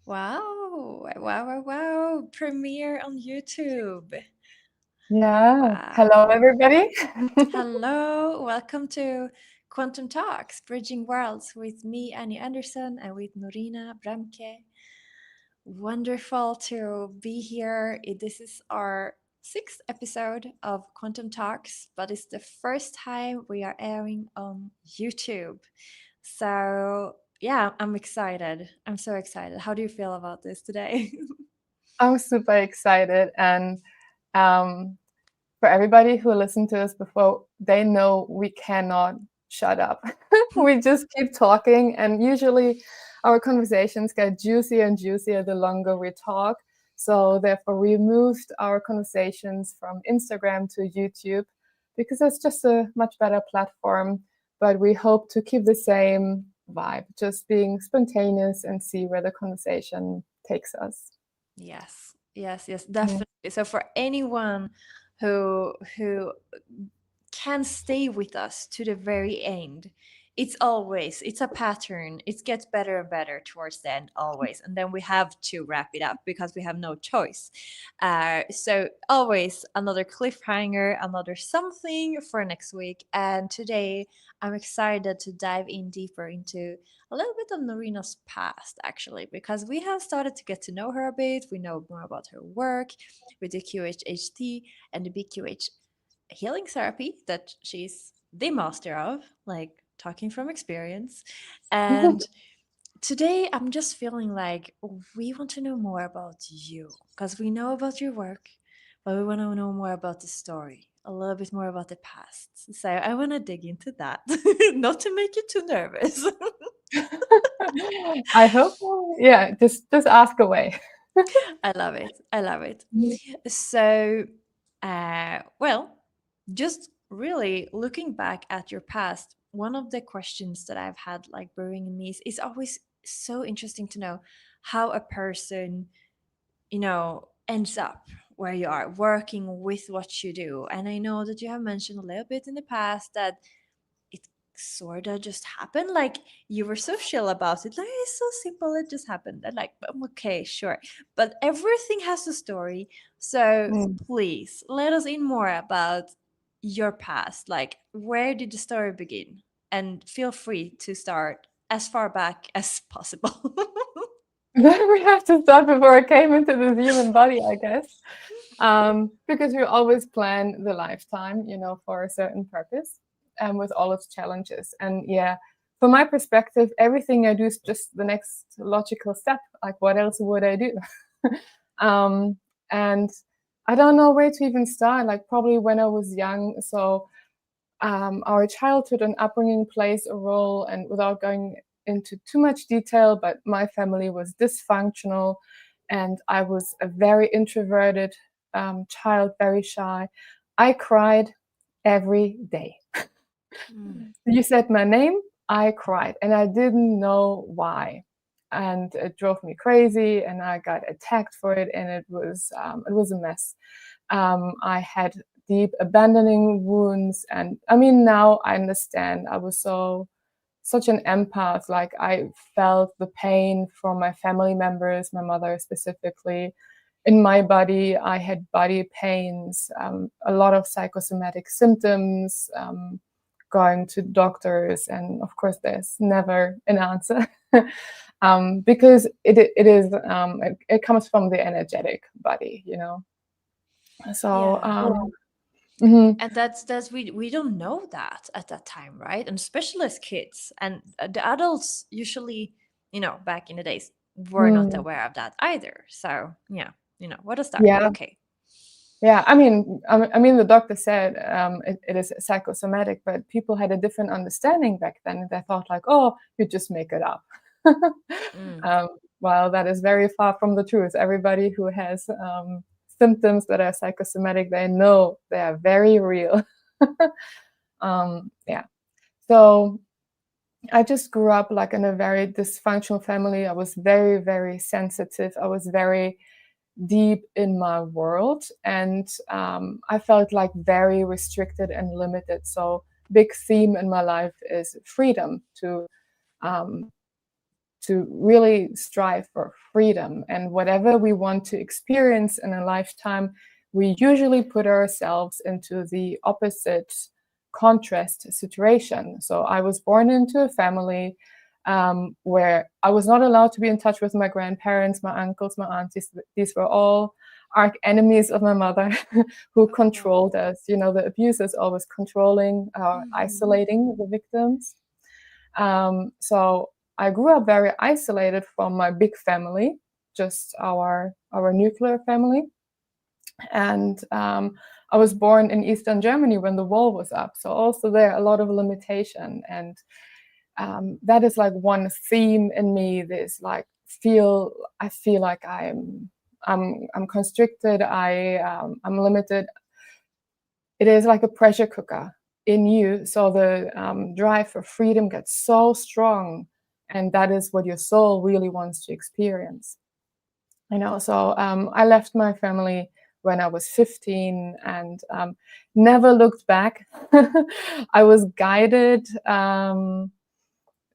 Wow. Premiere on YouTube. Yeah. Hello, Wow. everybody. Hello. Welcome to Quantum Talks, Bridging Worlds with me, Annie Andersson, and with Norina, Bramke. Wonderful to be here. This is our sixth episode of Quantum Talks, but it's the first time we are airing on YouTube. So, yeah, I'm excited. I'm so excited. How do you feel about this today? I'm super excited. And um, for everybody who listened to us before, they know we cannot shut up. We just keep talking. And usually our conversations get juicier and juicier the longer we talk. So therefore, we moved our conversations from Instagram to YouTube because it's just a much better platform. But we hope to keep the same vibe, just being spontaneous and see where the conversation takes us. Yes, Yeah. definitely. So for anyone who can stay with us to the very end, it's a pattern. It gets better and better towards the end always, and then we have to wrap it up because we have no choice. So always another cliffhanger, another something for next week. And today I'm excited to dive in deeper into a little bit of Norina's past, actually, because we have started to get to know her a bit. We know more about her work with the QHHT and the BQH healing therapy that she's the master of, like talking from experience. And today I'm just feeling like we want to know more about you because we know about your work, but we want to know more about the story, a little bit more about the past. So I want to dig into that, not to make you too nervous. I hope, yeah, just ask away. I love it. I love it. So, well, just really looking back at your past, one of the questions that I've had like brewing in me is always so interesting to know how a person, ends up where you are working with what you do. And I know that you have mentioned a little bit in the past that it sort of just happened. Like you were so chill about it. Like it's so simple, it just happened. And like, okay, sure. But everything has a story. So Mm. please let us in more about your past. Like, where did the story begin? And feel free to start as far back as possible. Then we have to start before I came into this human body, I guess. Because we always plan the lifetime, for a certain purpose and with all its challenges. And yeah, from my perspective, everything I do is just the next logical step. Like, what else would I do? And I don't know where to even start. Like, probably when I was young. So, our childhood and upbringing plays a role, and without going into too much detail, but my family was dysfunctional, and I was a very introverted child, very shy. I cried every day. Mm. You said my name, I cried, and I didn't know why. And it drove me crazy, and I got attacked for it, and it was a mess. I had deep abandoning wounds, and I mean now I understand. I was such an empath. Like I felt the pain from my family members, my mother specifically. In my body, I had body pains, a lot of psychosomatic symptoms, going to doctors, and of course, there's never an answer. Because it comes from the energetic body. So Yeah. mhm. And that's we don't know that at that time, right? And especially as kids, and the adults usually, back in the days, were not Mm. aware of that either. So yeah, what a start. Yeah, Okay. yeah. I mean, the doctor said it is psychosomatic, but people had a different understanding back then. They thought like, oh, you just make it up. Mm. um, well, that is very far from the truth. Everybody who has symptoms that are psychosomatic, they know they are very real. Yeah. So I just grew up like in a very dysfunctional family. I was very, very sensitive. I was very deep in my world, and I felt like very restricted and limited. So big theme in my life is freedom to um, to really strive for freedom. And whatever we want to experience in a lifetime, we usually put ourselves into the opposite contrast situation. So I was born into a family where I was not allowed to be in touch with my grandparents, my uncles, my aunties. These were all arch enemies of my mother who controlled Oh. us. The abuse is always controlling, Mhm. isolating the victims. So I grew up very isolated from my big family, just our nuclear family. And I was born in Eastern Germany when the wall was up. So also there a lot of limitation. And that is like one theme in me. This like I feel like I'm constricted. I'm limited. It is like a pressure cooker in you. So the drive for freedom gets so strong, and that is what your soul really wants to experience. So I left my family when I was 15 and never looked back. I was guided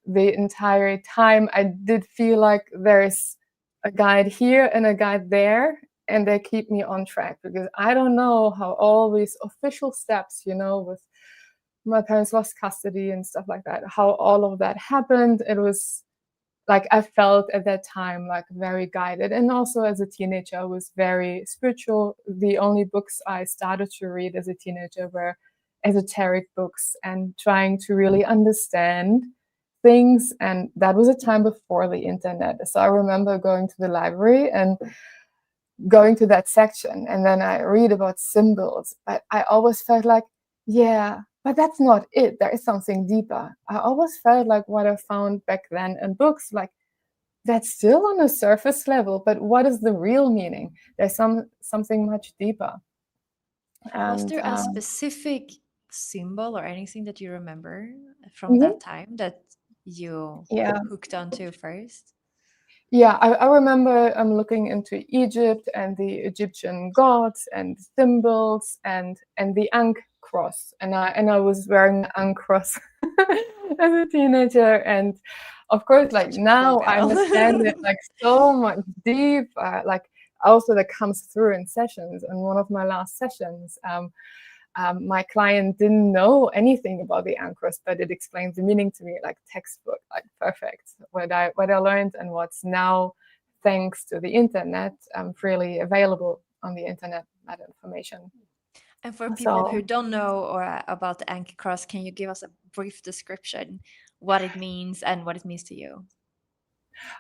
the entire time. I did feel like there's a guide here and a guide there, and they keep me on track, because I don't know how all these official steps, with my parents lost custody and stuff like that, how all of that happened. It was like I felt at that time like very guided. And also as a teenager, I was very spiritual. The only books I started to read as a teenager were esoteric books and trying to really understand things. And that was a time before the internet. So I remember going to the library and going to that section, and then I read about symbols, but I always felt like, yeah, but that's not it. There is something deeper. I always felt like what I found back then in books, like that's still on a surface level, but what is the real meaning? There's something much deeper. Was And there a specific symbol or anything that you remember from mhm, that time that you yeah, hooked onto first? yeah, I remember looking into Egypt and the Egyptian gods and symbols and the Ankh cross, and I was wearing the Ankh cross as a teenager, and of course, like Such a cool now I girl. understand it like so much deep, like also that comes through in sessions. And one of my last sessions, my client didn't know anything about the anchors, but it explains the meaning to me like textbook, like perfect. What I learned and what's now, thanks to the internet, freely available on the internet, that information. And for people who So don't know or about the Anki cross, can you give us a brief description what it means and what it means to you?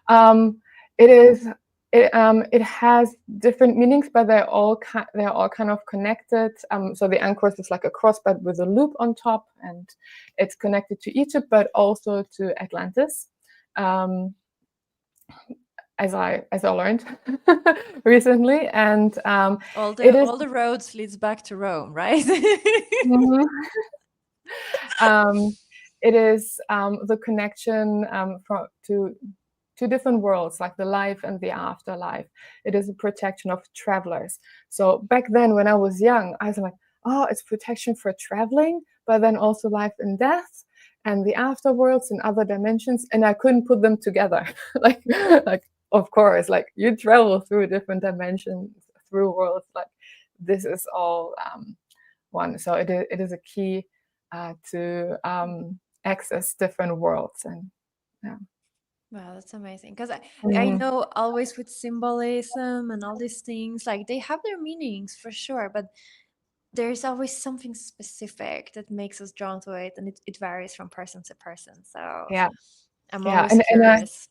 um, it is. It has different meanings, but they're all kind of connected. So the anchors is like a cross, but with a loop on top, and it's connected to Egypt, but also to Atlantis. Um, as I learned recently, and it is All the roads leads back to Rome, right? mhm, um, it is the connection to different worlds, like the life and the afterlife. It is a protection of travelers. So back then, when I was young, I was like, oh, it's protection for traveling, but then also life and death and the afterworlds and other dimensions, and I couldn't put them together. like of course, like you travel through different dimensions, through worlds, like this is all one. So it is a key to access different worlds. And yeah. Wow, that's amazing. Because I Mhm. know always with symbolism and all these things, like they have their meanings for sure, but there's always something specific that makes us drawn to it, and it varies from person to person. So Yeah, I'm yeah, always curious.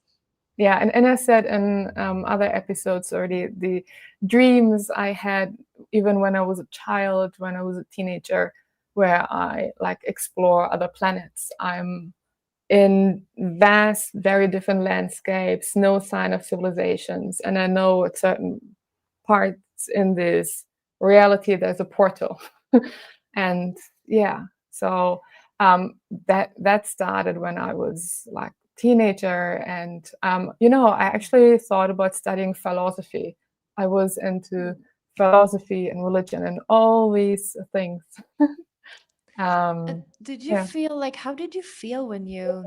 and I said in other episodes already, the dreams I had even when I was a child, when I was a teenager, where I like explore other planets. I'm in vast, very different landscapes, no sign of civilizations, and I know at certain parts in this reality there's a portal. And yeah, so that started when I was like teenager. And I actually thought about studying philosophy. I was into philosophy and religion and all these things. And Yeah. how did you feel when you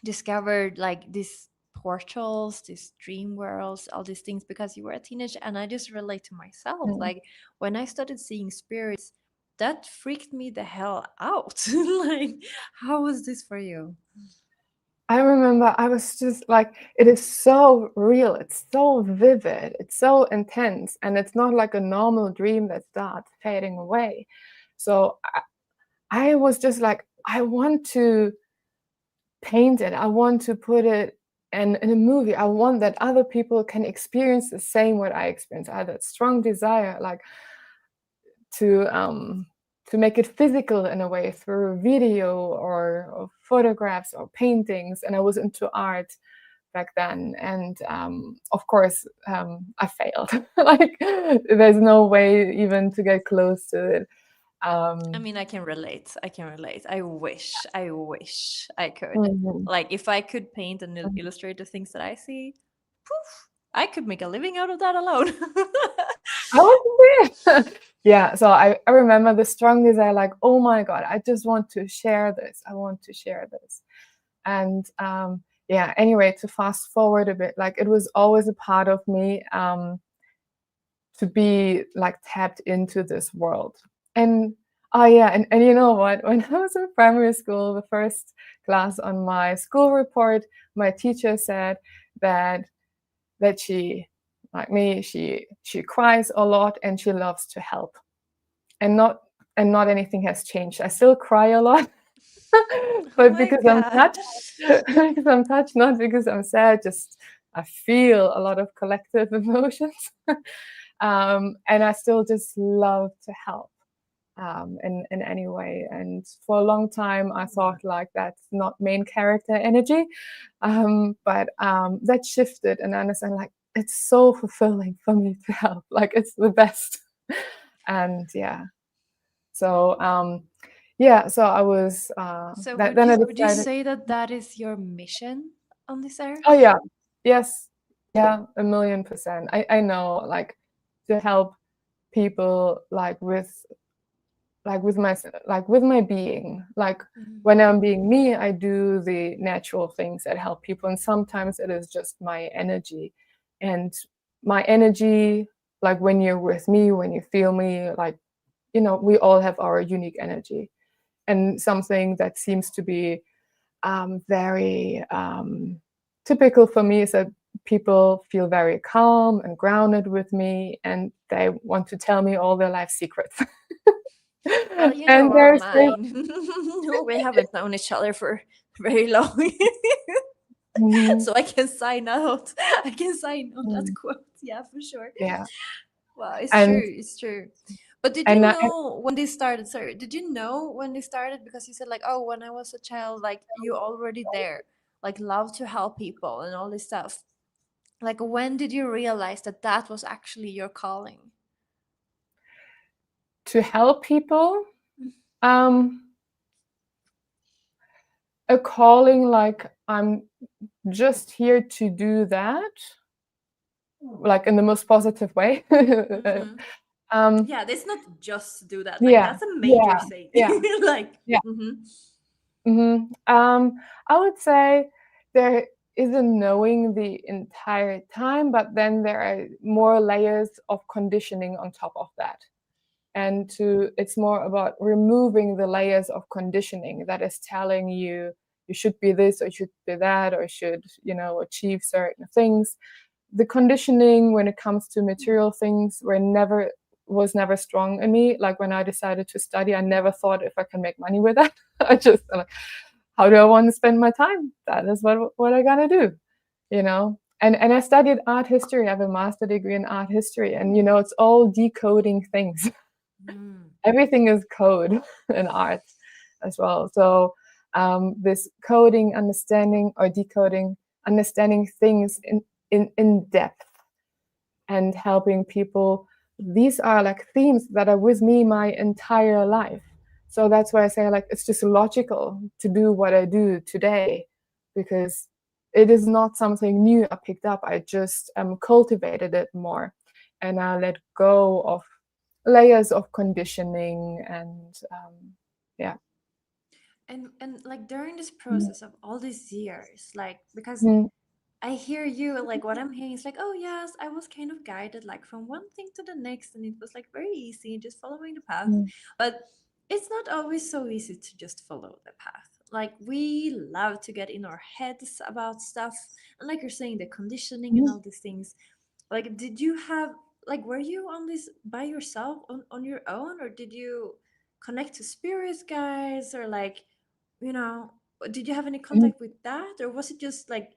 discovered like this portals, these dream worlds, all these things because you were a teenager. And I just relate to myself. Mm. Like when I started seeing spirits, that freaked me the hell out. Like, how was this for you? I remember I was just like, it is so real, it's so vivid, it's so intense, and it's not like a normal dream that starts fading away. So I was just like, I want to paint it, I want to put it in a movie. I want that other people can experience the same what I experienced. I had that strong desire, like to um to make it physical in a way through video or photographs or paintings. And I was into art back then, and of course I failed. Like there's no way even to get close to it. I um mean, I can relate. I can relate. I wish I could. mhm, Like, if I could paint and mhm. illustrate the things that I see, poof, I could make a living out of that alone. I was there. Yeah, so I remember the strong desire, like, oh my god, I just want to share this, I want to share this. And yeah, anyway, to fast forward a bit, like it was always a part of me to be like tapped into this world. And oh yeah, and you know what? When I was in primary school, the first class on my school report, my teacher said that she, like me, she cries a lot and she loves to help. And not anything has changed. I still cry a lot, Oh but my because I'm god. touched, because I'm touched, not because I'm sad. Just I feel a lot of collective emotions, and I still just love to help in any way. And for a long time, I thought like that's not main character energy, but that shifted, and I understand like it's so fulfilling for me to help. Like it's the best, and yeah. So yeah, so I was So that then I would you decided. say that that is your mission on this Oh earth? yeah, yes, yeah, 1,000,000%. I know, like to help people like with my being. Like Mhm. when I'm being me, I do the natural things that help people, and sometimes it is just my energy, and my energy. Like when you're with me, when you feel me, like we all have our unique energy, and something that seems to be very typical for me is that people feel very calm and grounded with me, and they want to tell me all their life secrets. Well, you know And all there's this. mine. We haven't known each other for very long. Mhm, So I can sign out. I can sign on that mhm, quote. Yeah, for sure. yeah, Well, it's true. and It's true. But did and you I, know when this started? Sorry, did you know when this started? Because you said like, oh, when I was a child, like you already there, like love to help people and all this stuff. Like, when did you realize that that was actually your calling? to help people, um, a calling, like I'm just here to do that, like in the most positive way. Mm-hmm. um, Yeah, it's not just to do that. Like, yeah, that's a major yeah, thing. yeah, Like, yeah. mm-hmm. I would say there is a knowing the entire time, but then there are more layers of conditioning on top of that. And it's more about removing the layers of conditioning that is telling you you should be this or you should be that or should, achieve certain things. The conditioning when it comes to material things was never strong in me. Like when I decided to study, I never thought if I can make money with that. I just like, how do I want to spend my time? That is what I gotta do, you know. And I studied art history. I have a master degree in art history, and it's all decoding things. Mm. Everything is code in art as well. So this coding, understanding or decoding, understanding things in depth and helping people. These are like themes that are with me my entire life. So that's why I say like it's just logical to do what I do today, because it is not something new I picked up. I just cultivated it more, and I let go of layers of conditioning and yeah. And like during this Mm, process of all these years, like because mm, I hear you. Like what I'm hearing is like, oh yes, I was kind of guided like from one thing to the next, and it was like very easy, just following the path. Mm, But it's not always so easy to just follow the path. Like we love to get in our heads about stuff, and like you're saying, the conditioning and mm, all these things. Like, did you have like were you on this by yourself on your own, or did you connect to spirits, guys, or like, you know, did you have any mm. contact with that, or was it just like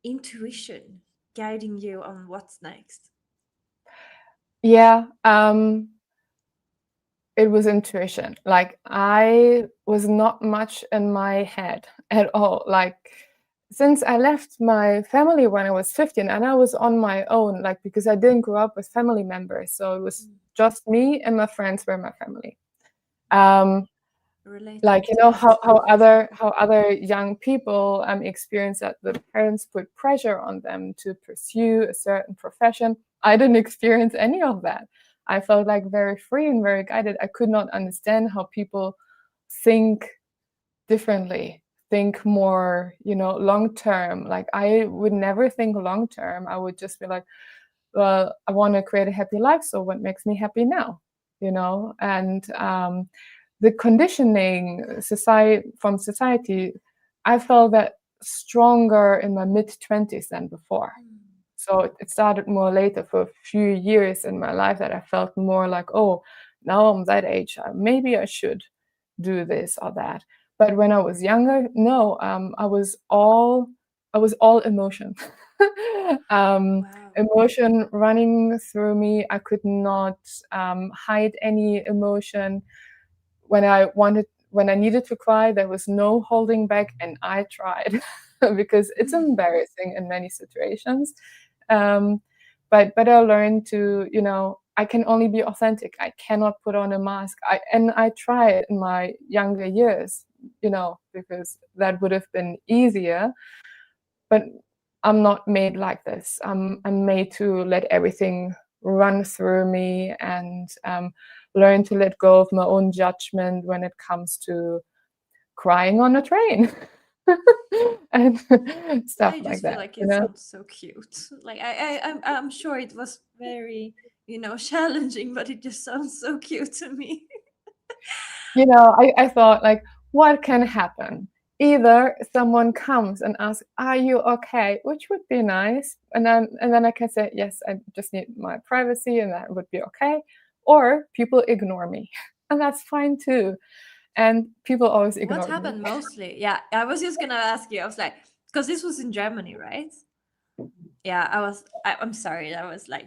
intuition guiding you on what's next? Yeah, it was intuition. Like I was not much in my head at all. Like since I left my family when I was 15 and I was on my own, like because I didn't grow up with family members. So it was Mm. just me and my friends were my family. Um, like Relatable you to know that. how other young people experience that the parents put pressure on them to pursue a certain profession. I didn't experience any of that. I felt like very free and very guided. I could not understand how people think differently, think more, long term. Like I would never think long term. I would just be like, well, I want to create a happy life, so what makes me happy now, and the conditioning from society, I felt that stronger in my mid 20s than before. Mm. So it started more later, for a few years in my life, that I felt more like, oh, now I'm that age, maybe I should do this or that. But when I was younger, no, I was all emotion. um, Wow. Emotion running through me. I could not hide any emotion. When I needed to cry, there was no holding back, and I tried because it's embarrassing in many situations. Um, but I learned to, I can only be authentic. I cannot put on a mask. I tried in my younger years, because that would have been easier. But I'm not made like this. I'm made to let everything run through me, and learn to let go of my own judgment when it comes to crying on a train and stuff I like just feel that. like it sounds so cute. Like I'm sure it was very, challenging, but it just sounds so cute to me. I thought, like, what can happen? Either someone comes and asks, "Are you okay?" Which would be nice, and then I can say, "Yes, I just need my privacy," and that would be okay. Or people ignore me, and that's fine too. And people always What ignored me. happened mostly? Yeah, I was just gonna ask you. I was like, because this was in Germany, right? Yeah, I'm sorry. That was like,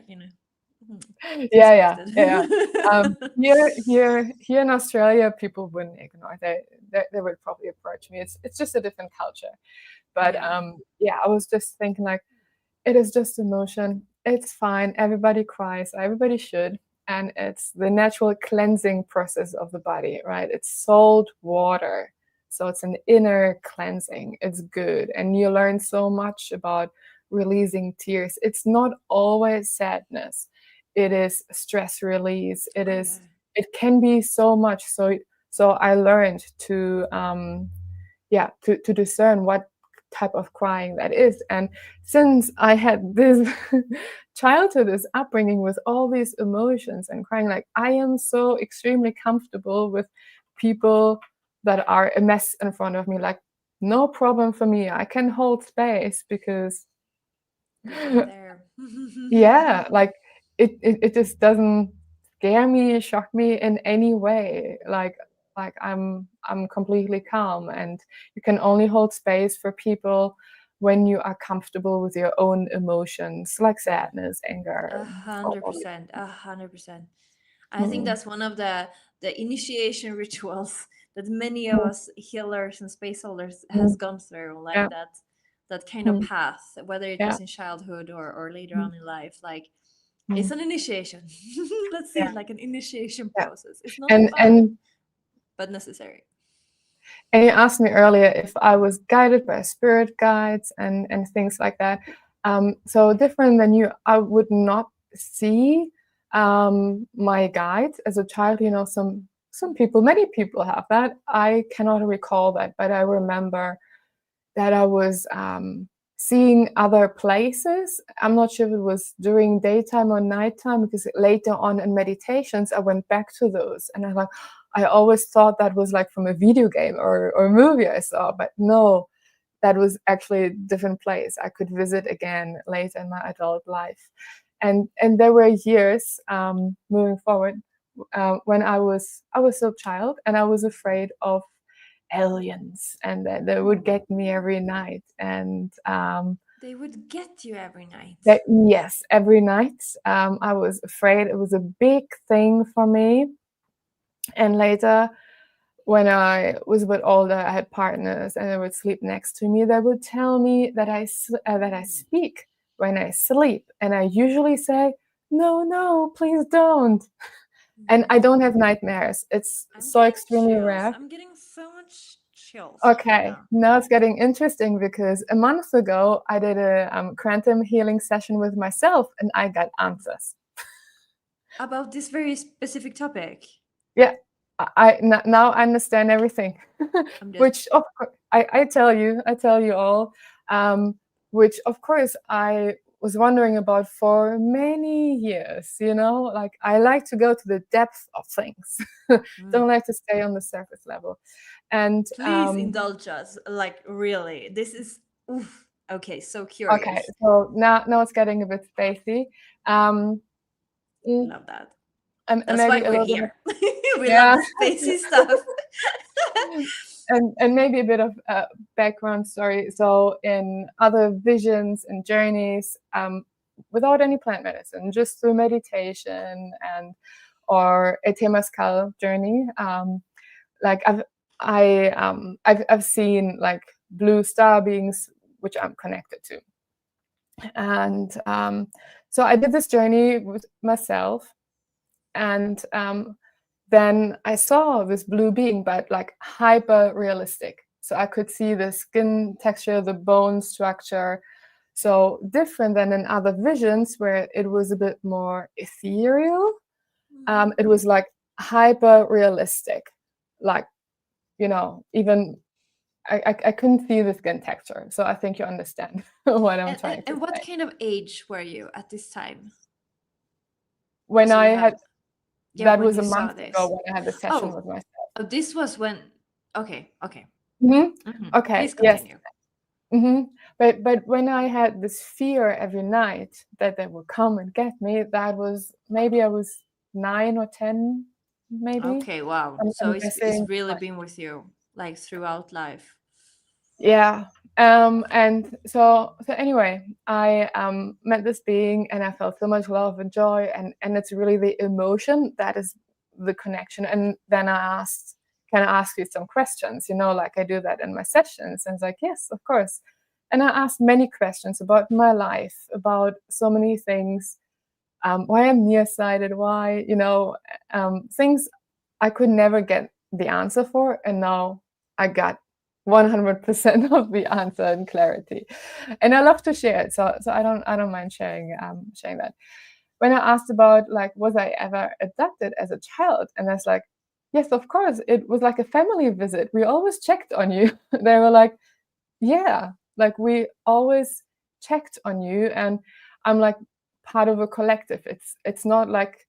Yeah, yeah, suspected. yeah. Here in Australia, people wouldn't ignore. They would probably approach me. It's just a different culture. But Yeah. yeah, I was just thinking, like, it is just emotion. It's fine. Everybody cries. Everybody should. And it's the natural cleansing process of the body, right? It's salt water. So it's an inner cleansing. It's good. And you learn so much about releasing tears. It's not always sadness. It is stress release. Oh yeah. It can be so much. So I learned to to discern what type of crying that is. And since I had this childhood, this upbringing with all these emotions and crying, like I am so extremely comfortable with people that are a mess in front of me. Like no problem for me. I can hold space because You've been there. yeah, like it just doesn't scare me, shock me in any way. Like I'm completely calm, and you can only hold space for people when you are comfortable with your own emotions, like sadness, anger, A hundred all these percent, 100%. I think things. that's one of the initiation rituals that many of us healers and space holders has Mm, gone through, like yeah, that kind of mm, path, whether it yeah, was in childhood or later mm, on in life. Like it's mm, an initiation. Let's see yeah, it like an initiation yeah. process. It's not And fun, and but necessary. And you asked me earlier if I was guided by spirit guides and things like that. So different than you, I would not see my guides as a child. Some people, many people have that. I cannot recall that, but I remember that I was seeing other places. I'm not sure if it was during daytime or nighttime, because later on in meditations, I went back to those, and I always thought that was like from a video game or a movie I saw, but no, that was actually a different place I could visit again later in my adult life. And there were years moving forward when I was a child, and I was afraid of aliens, and that they would get me every night. And They would get you every night. that, yes, every night I was afraid. It was a big thing for me. And later, when I was a bit older, I had partners, and they would sleep next to me. They would tell me that I speak when I sleep, and I usually say, "No, no, please don't." And I don't have nightmares. It's I'm so getting extremely chills. rare. I'm getting so much chills right Okay, now. now it's getting interesting, because a month ago I did a quantum healing session with myself, and I got answers. About this very specific topic. Yeah, now I understand everything. I'm just Which of course I tell you all, which of course I was wondering about for many years. Like, I like to go to the depth of things. Don't like to stay on the surface level. And please indulge us. Like, really, this is oof. Okay, so okay, curious. so now it's getting a bit spacey. Um, mm, Love that. and That's why maybe a we're little bit of, here. We love yeah. the spacey stuff. And maybe a bit of background story. So in other visions and journeys, without any plant medicine, just through meditation and or a temazcal journey, like I've seen like blue star beings which I'm connected to. And so I did this journey with myself, and then I saw this blue being, but like hyper realistic. So I could see the skin texture, the bone structure. So different than in other visions where it was a bit more ethereal. It was like hyper realistic. Like, even I couldn't see the skin texture. So I think you understand what I'm and, and, trying to and what say. kind of age were you at this time? When So I you had, have, yeah, that when was you a saw month ago this. when I had the session Oh, with myself. oh, this was when. Okay, okay. Mhm. Okay, Please yes. continue. But when I had this fear every night that they would come and get me, that was maybe I was 9 or 10, maybe. Okay, wow. So I'm it's guessing. really been with you like throughout life. Yeah. And so anyway, I met this being, and I felt so much love and joy, and it's really the emotion that is the connection. And then I asked, can I ask you some questions? Like I do that in my sessions. And it's like, yes, of course. And I asked many questions about my life, about so many things, why I'm nearsighted, why, things I could never get the answer for. And now I got 100% of the answer and clarity. And I love to share it. So I don't mind sharing that. When I asked about like, was I ever abducted as a child? And I was like, yes, of course. It was like a family visit. We always checked on you. They were like, yeah, like we always checked on you. And I'm like part of a collective. It's not like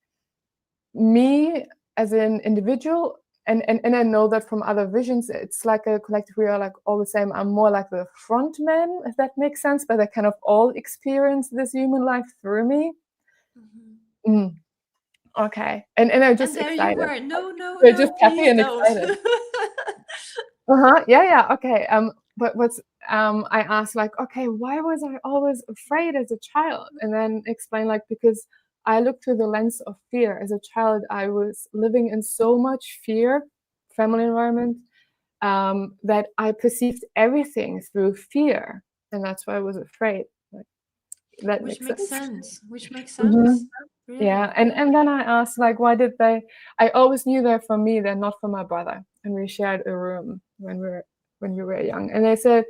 me as an individual, and I know that from other visions, it's like a collective. We are like all the same. I'm more like the front man, if that makes sense, but they kind of all experience this human life through me. Mm, okay. And I'm And just there you excited. were. No, no, They're no, just happy please and don't. excited. Yeah, yeah, okay. But what's I asked like, okay, why was I always afraid as a child? And then explain like, because I looked through the lens of fear. As a child, I was living in so much fear, family environment, that I perceived everything through fear, and that's why I was afraid. Like, that Which makes makes sense. sense. Which makes Mhm. sense. Yeah, Really. and then I asked like, why did they? I always knew they're for me. They're not for my brother. And we shared a room when we were young. And they said,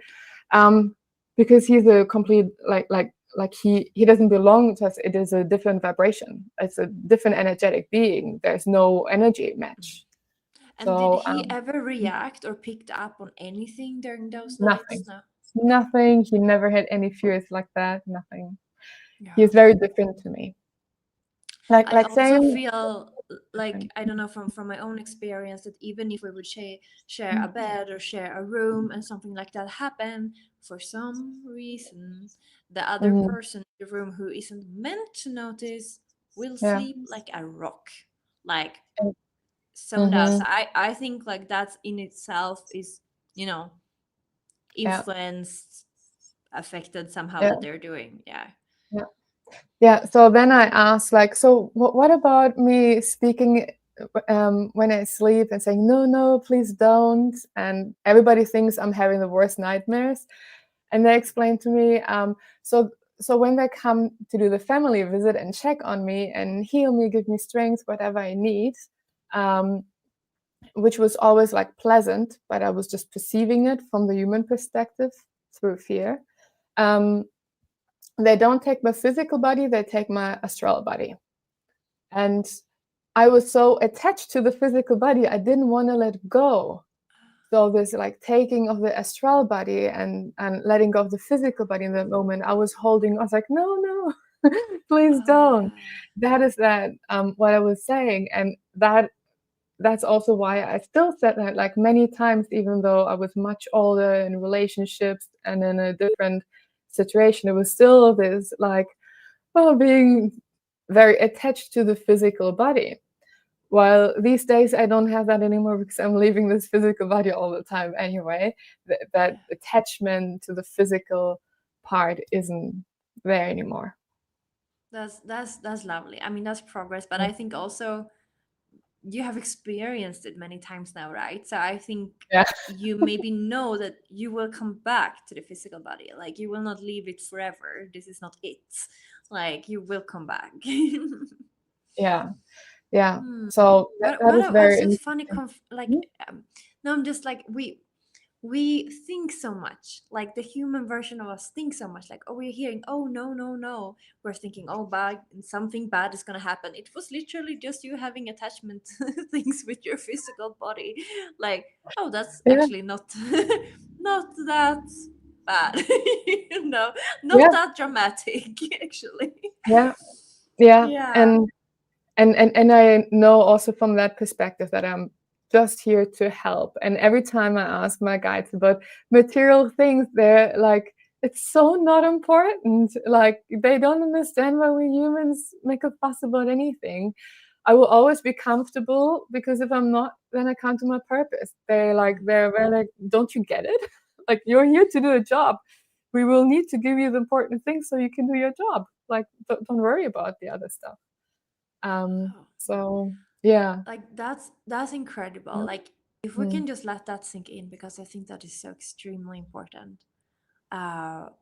um, because he's a complete like he doesn't belong to us. It is a different vibration. It's a different energetic being. There's no energy match. And did So he ever react or picked up on anything during those nights? nothing, No. nothing. He never had any fears like that. Nothing. Yeah. He's very different to me. I Like also same. feel like, Different. I don't know, from my own experience, that even if we would share a bed or share a room and something like that happen, for some reason the other Mm-hmm. person in the room who isn't meant to notice will Yeah. sleep like a rock, like zoned out. Mm-hmm. So I think like that in itself is, you know, Yeah. influenced, affected somehow, Yeah. that they're doing. Yeah. Yeah. Yeah. So then I asked, like, so what about me speaking when I sleep and saying, no, no, please don't. And everybody thinks I'm having the worst nightmares. And they explained to me, so so when they come to do the family visit and check on me and heal me, give me strength, whatever I need, um, which was always like pleasant, but I was just perceiving it from the human perspective through fear. Um, they don't take my physical body, they take my astral body. And I was so attached to the physical body, I didn't want to let go. So this like taking of the astral body and letting go of the physical body in that moment, I was holding, I was like, no, no, please Oh don't. yeah. That is that what I was saying. And that's also why I still said that like many times, even though I was much older in relationships and in a different situation, it was still this like, well, being very attached to the physical body. While these days I don't have that anymore because I'm leaving this physical body all the time anyway. That attachment to the physical part isn't there anymore. That's lovely. I mean, that's progress, but I think also you have experienced it many times now, right? So I think Yeah, you maybe know that you will come back to the physical body. Like, you will not leave it forever. This is not it. Like, you will come back. yeah, yeah. Hmm. So that is What's very a funny interesting. like, no, I'm just like, we think so much, like the human version of us thinks so much, like, oh, we're hearing, oh no, no, no, we're thinking, oh, bad, something bad is gonna happen. It was literally just you having attachment things with your physical body. Like, oh, that's Yeah, actually not not that bad. You know, not yeah, that dramatic actually. yeah, yeah. Yeah. And I know also from that perspective that I'm just here to help. And every time I ask my guides about material things, they're like, it's so not important. Like they don't understand why we humans make a fuss about anything. I will always be comfortable because if I'm not, then I can't do my purpose. They're like, don't you get it? Like you're here to do a job. We will need to give you the important things so you can do your job. Like don't worry about the other stuff. Oh, So yeah. like that's incredible. Yeah. Like, if we Mm. can just let that sink in, because I think that is so extremely important.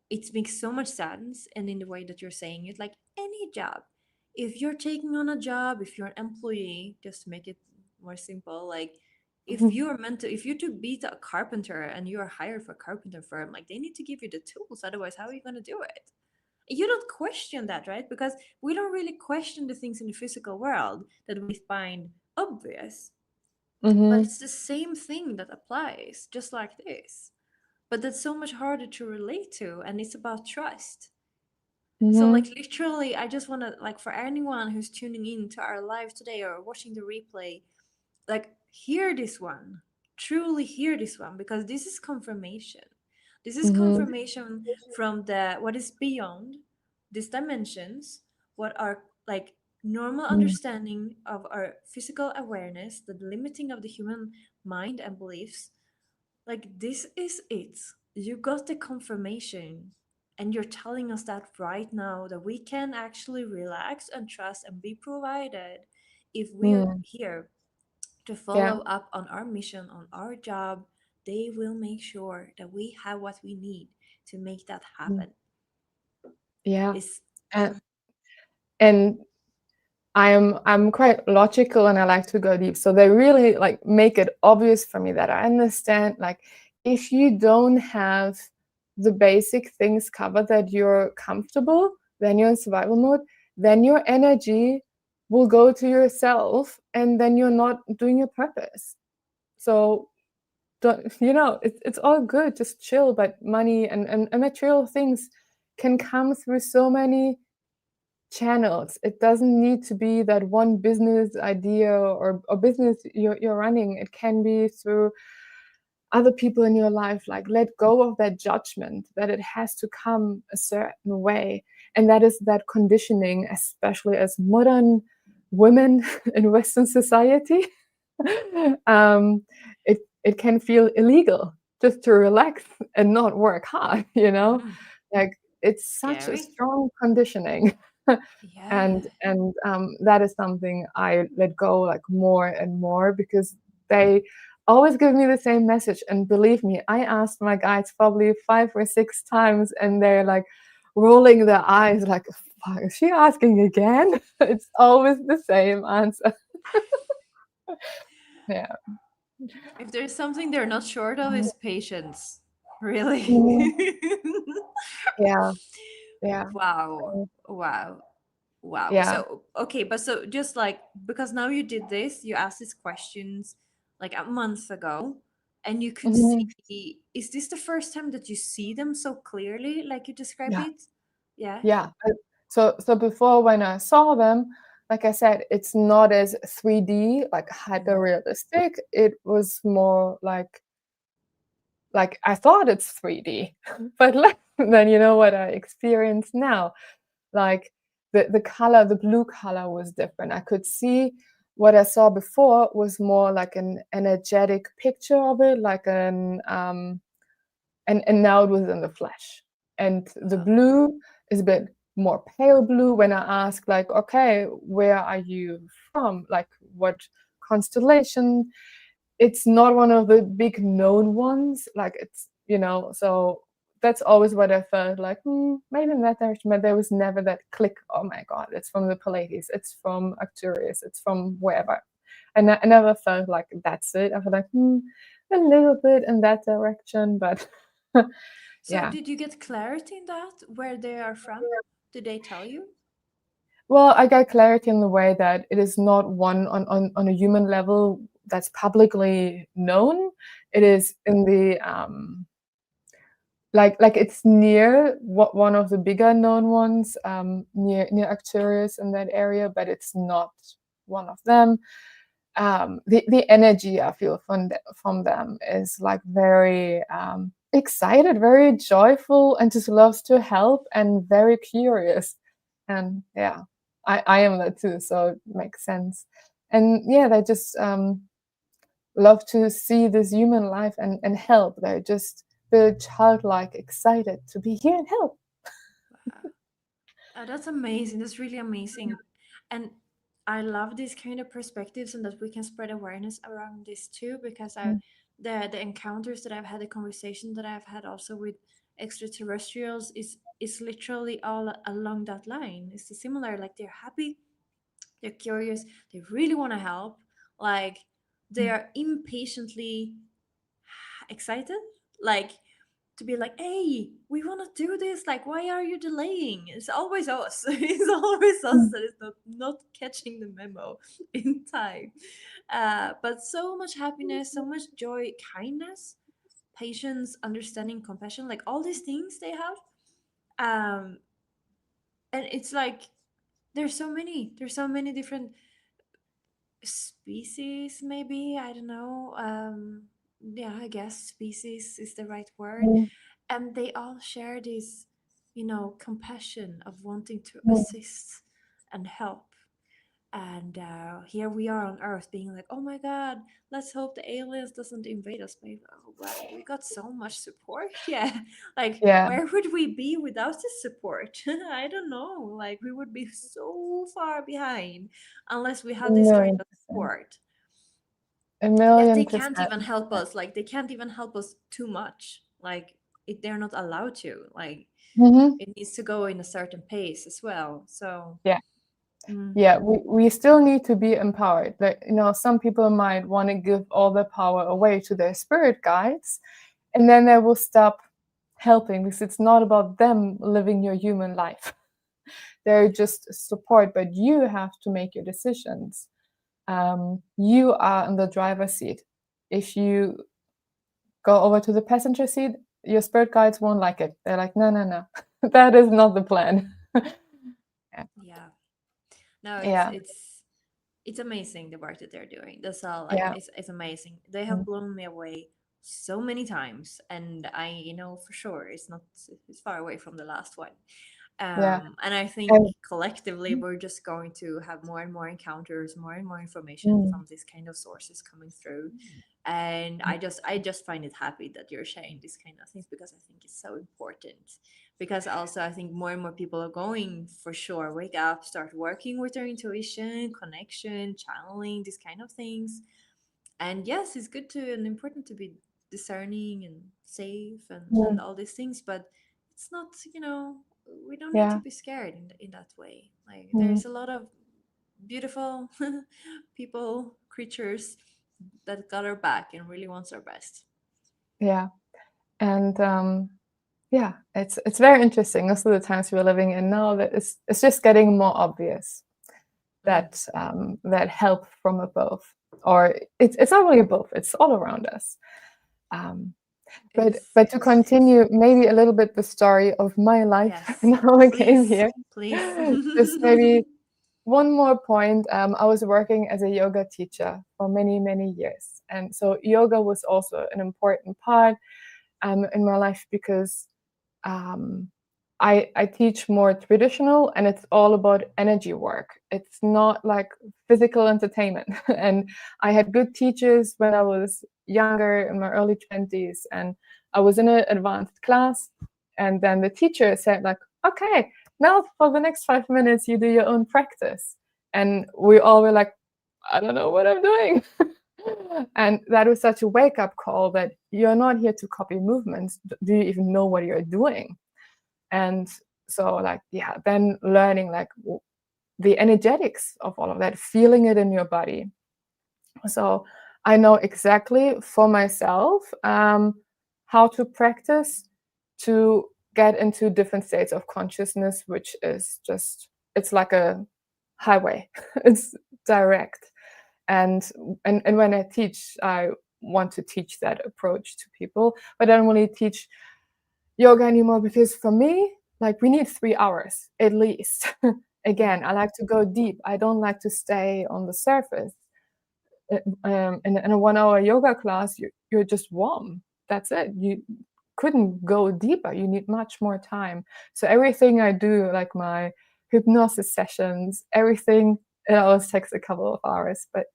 It makes so much sense, and in the way that you're saying it, like any job, if you're taking on a job, if you're an employee, just to make it more simple, like, if you are meant to, if you're to be a carpenter and you are hired for a carpenter firm, like, they need to give you the tools, otherwise how are you going to do it? You don't question that, right? Because we don't really question the things in the physical world that we find obvious, but Mhm. it's the same thing that applies, just like this, but that's so much harder to relate to, and it's about trust. So, like, Mhm. literally, I just want to, like, for anyone who's tuning in to our live today or watching the replay, like, hear this one, truly hear this one, because this is confirmation. This is Mhm. confirmation from the what is beyond these dimensions, what are like normal Mhm. understanding of our physical awareness, the limiting of the human mind and beliefs. Like, this is it. You got the confirmation. And you're telling us that right now, that we can actually relax and trust and be provided if we are Mhm. here to Yeah. follow up on our mission, on our job. They will make sure that we have what we need to make that Mm. happen. Yeah. Is And and I'm quite logical and I like to go deep. So they really like make it obvious for me that I understand like if you don't have the basic things covered that you're comfortable, then you're in survival mode, then your energy will go to yourself and then you're not doing your purpose. So don't, it's all good, just chill. But money and material things can come through so many channels. It doesn't need to be that one business idea or business you're running. It can be through other people in your life. Like, let go of that judgment that it has to come a certain way. And that is that conditioning, especially as modern women in Western society. It can feel illegal just to relax and not work hard, Mm, like, it's such a scary. strong conditioning. and Yeah. that is something I let go, like, more and more, because they always give me the same message. And believe me, I asked my guides probably 5 or 6 times, and they're like rolling their eyes like, fuck, is she asking again? It's always the same answer. Yeah. If there's something they're not short of, it's patience. Really. Mhm. Yeah, yeah, Wow. Wow. Wow. yeah. So, okay, but so just like because now you did this, you asked these questions like a month ago, and you could Mhm. see, is this the first time that you see them so clearly, like you describe Yeah, it? Yeah. yeah. So before, when I saw them, like I said, it's not as 3D, like hyper Mm. realistic. It was more like I thought it's 3D, but then what I experience now, like the color, the blue color was different. I could see what I saw before was more like an energetic picture of it, like and now it was in the flesh. And the Wow. blue is a bit more pale blue. When I ask, like, okay, where are you from? Like, what constellation? It's not one of the big known ones. Like, so that's always what I felt like, maybe in that direction, but there was never that click. Oh my God, it's from the Pleiades, it's from Arcturus, it's from wherever. And I never felt like that's it. I felt like, a little bit in that direction, but So, yeah. did you get clarity in that, where they are from? Did they tell you? Well, I got clarity in the way that it is not one on a human level that's publicly known. It is in the like it's near what one of the bigger known ones, near Arcturus in that area, but it's not one of them. The energy I feel from them is like very excited, very joyful, and just loves to help and very curious. And yeah, I am that too, so it makes sense. And yeah, they just love to see this human life and help. They're just very childlike, excited to be here and help. Wow. That's amazing. That's really amazing. And I love these kind of perspectives and that we can spread awareness around this too because Mm, the encounters that I've had, the conversation that I've had also with extraterrestrials is literally all along that line. It's similar, like they're happy, they're curious, they really want to help, like they mm, are impatiently excited, like to be like, hey, we want to do this, like why are you delaying? It's always us. It's always us mm, that is not catching the memo in time. But so much happiness, so much joy, kindness, patience, understanding, compassion, like all these things they have. And it's like there's so many different species, maybe, I don't know. Yeah, I guess species is the right word. mm, And they all share this, compassion of wanting to mm. assist and help. And here we are on Earth being like, oh my God, let's hope the aliens doesn't invade us. But oh, well, we got so much support. Yeah, like Yeah, where would we be without this support? I don't know. Like we would be so far behind unless we a had this kind million of percent. support. A Yet million they can't percent. even help us. Like they can't even help us too much. Like they're not allowed to. Like Hmm. it needs to go in a certain pace as well. So. Yeah. Mm. Yeah, we still need to be empowered. Like, some people might want to give all the power away to their spirit guides, and then they will stop helping because it's not about them living your human life. They're just support, but you have to make your decisions. You are in the driver's seat. If you go over to the passenger seat, your spirit guides won't like it. They're like, no, no, no, that is not the plan. Yeah. Yeah. No, Yeah. it's amazing the work that they're doing. That's all. Like Yeah. it's amazing. They have Mm. blown me away so many times, and I know for sure it's not it's far away from the last one. Yeah. And I think And collectively we're just going to have more and more encounters, more and more information mm, from these kind of sources coming through. And I just find it happy that you're sharing these kind of things because I think it's so important. Because also I think more and more people are going for sure wake up, start working with their intuition, connection, channeling, these kind of things. And yes, it's good to and important to be discerning and safe and mm, all these things, but it's not, we don't need to yeah. be scared in that way. Like Mm, there's a lot of beautiful people, creatures that got our back and really wants our best. yeah. And yeah, it's very interesting. Also, the times we're living in now, that it's just getting more obvious Mm. that that help from above, or it's not really above; it's all around us. Um, but to It's continue, maybe a little bit the story of my life yes, and how I came please, here. please. Just maybe one more point. I was working as a yoga teacher for many years, and so yoga was also an important part in my life because um, I teach more traditional, and it's all about energy work. It's not like physical entertainment. And I had good teachers when I was younger, in my early 20s, and I was in an advanced class, and then the teacher said like, okay, now for the next 5 minutes you do your own practice. And we all were like, I don't know what I'm doing. And that was such a wake up call that you're not here to copy movements. Do you even know what you're doing? And so, like, yeah, then learning like the energetics of all of that, feeling it in your body. So I know exactly for myself how to practice to get into different states of consciousness, which is just, it's like a highway. It's direct. And when I teach, I want to teach that approach to people, but I don't really teach yoga anymore because for me, like, we need 3 hours at least. Mm. Again, I like to go deep. I don't like to stay on the surface. In a 1 hour yoga class, you're just warm. That's it. You couldn't go deeper. You need much more time. So everything I do, like my hypnosis sessions, everything, it always takes a couple of hours. But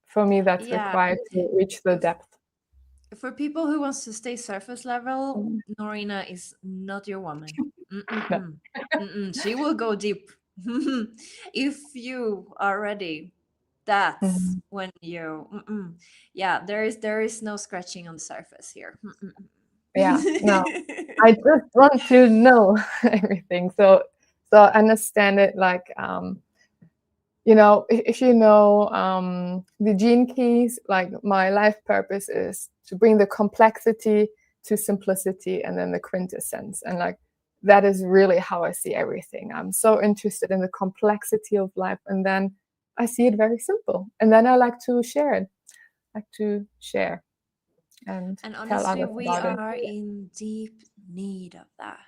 for me, that's Yeah, required to reach the if, depth. for people who wants to stay surface level, Mm, Norina is not your woman. no. Mm-mm-mm. Mm-mm. She will go deep. If you are ready, that's Mhm. when you. Mm-mm. Yeah, there is no scratching on the surface here. Yeah, no. Mm-mm-mm. I just want to know everything. So understand it like if you know the gene keys, like my life purpose is to bring the complexity to simplicity and then the quintessence. And like that is really how I see everything. I'm so interested in the complexity of life, and then I see it very simple. And then I like to share it, like to share and And tell honestly, others we about it. are in deep need of that.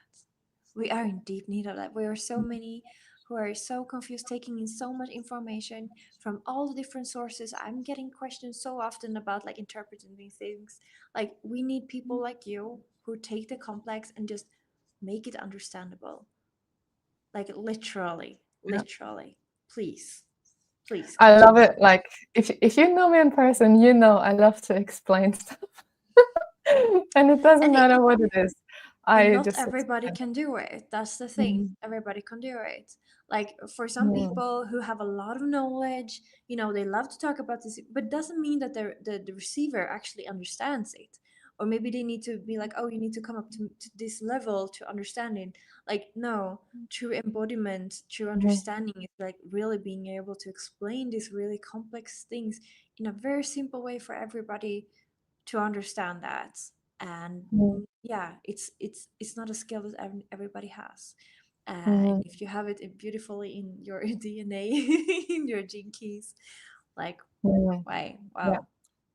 We are in deep need of that. We are so many who are so confused, taking in so much information from all the different sources. I'm getting questions so often about like interpreting these things. Like we need people like you who take the complex and just make it understandable. Like literally, Yeah. literally. Please, please I love continue. it. Like if you know me in person, you know I love to explain stuff. And it doesn't And matter what it is. and I not just everybody explain. can do it. That's the thing. Mhm. Everybody can do it. Like for some Mm, people who have a lot of knowledge, they love to talk about this, but doesn't mean that the receiver actually understands it. Or maybe they need to be like, oh, you need to come up to this level to understand it. Like no, true embodiment, true mhm, understanding is like really being able to explain these really complex things in a very simple way for everybody to understand that. And mhm, yeah, it's not a skill that everybody has. And mhm, if you have it beautifully in your DNA, in your gene keys, like mhm. why, Yeah. wow.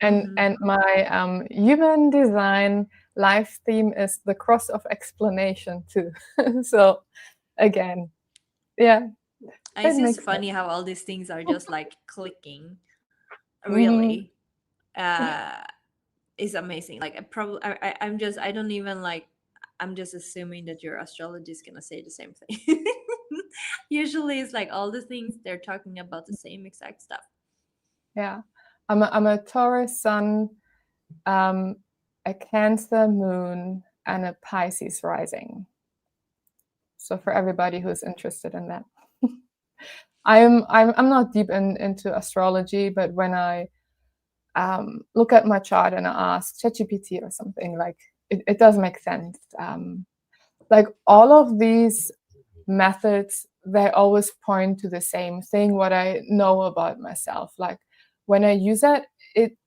Mm-hmm. And my human design life theme is the cross of explanation too. So again, yeah, it It's just makes sense. funny how all these things are just like clicking. Hmm. Really, uh, is amazing. Like I probably, I'm just, I don't even like. I'm just assuming that your astrology is gonna say the same thing. Usually, it's like all the things they're talking about the same exact stuff. Yeah, I'm a Taurus sun, um, a Cancer moon, and a Pisces rising. So for everybody who's interested in that, I'm not deep into astrology, but when I look at my chart and I ask ChatGPT or something, like it does make sense. Like all of these methods, they always point to the same thing, what I know about myself. Like when I use it,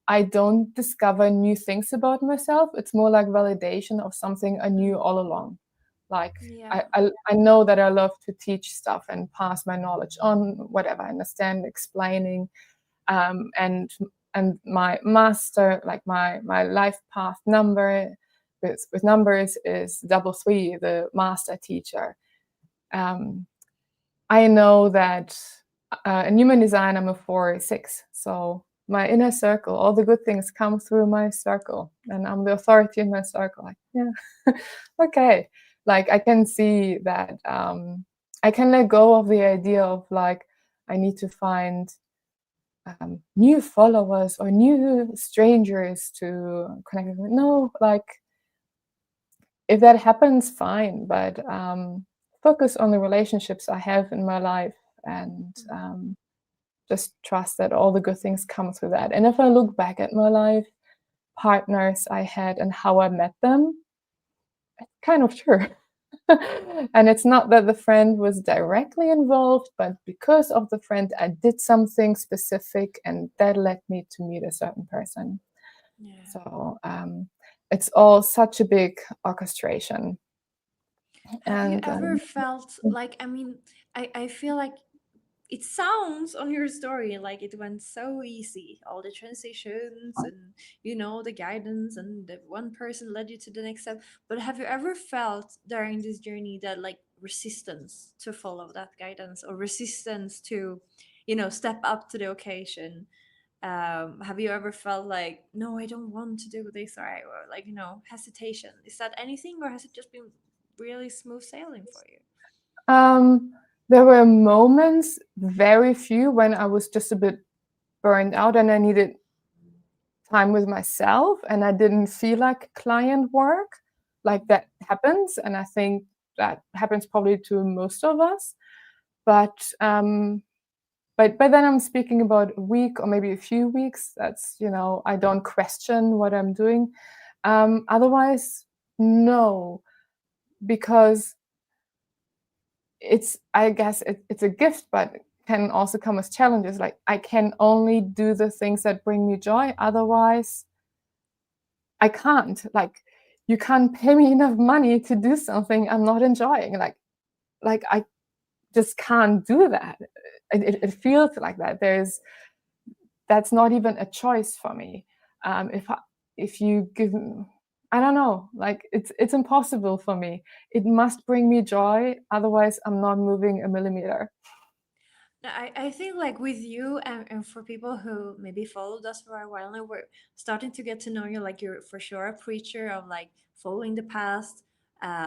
I don't discover new things about myself. It's more like validation of something I knew all along. Like Yeah. I know that I love to teach stuff and pass my knowledge on, whatever I understand, explaining, um, and and my master, like my life path number with numbers is 33, the master teacher. um, I know that in human design, I'm a 4/6. So my inner circle, all the good things come through my circle, and I'm the authority in my circle. Like, yeah, okay. Like I can see that I can let go of the idea of like I need to find new followers or new strangers to connect with. No, like if that happens, fine. But focus on the relationships I have in my life, and just trust that all the good things come through that. And if I look back at my life, partners I had and how I met them, it's kind of true. And it's not that the friend was directly involved, but because of the friend, I did something specific, and that led me to meet a certain person. Yeah. So it's all such a big orchestration. Have you And ever felt like, I mean, I feel like it sounds on your story like it went so easy, all the transitions and the guidance, and the one person led you to the next step. But have you ever felt during this journey that like resistance to follow that guidance, or resistance to step up to the occasion? Have you ever felt like, no, I don't want to do this, or like hesitation? Is that anything, or has it just been really smooth sailing for you? um, there were moments, very few, when I was just a bit burned out and I needed time with myself and I didn't feel like client work. Like that happens, and I think that happens probably to most of us. But but then I'm speaking about a week or maybe a few weeks. That's I don't question what I'm doing. Otherwise, no, because I guess it's a gift, but can also come as challenges. Like I can only do the things that bring me joy. Otherwise, I can't. Like you can't pay me enough money to do something I'm not enjoying. Like I just can't do that. It feels like that. That's not even a choice for me. If you give, I don't know, like it's impossible for me. It must bring me joy, otherwise I'm not moving a millimeter. No, I think like with you, and for people who maybe followed us for a while now, we're starting to get to know you. Like you're for sure a preacher of like following the past,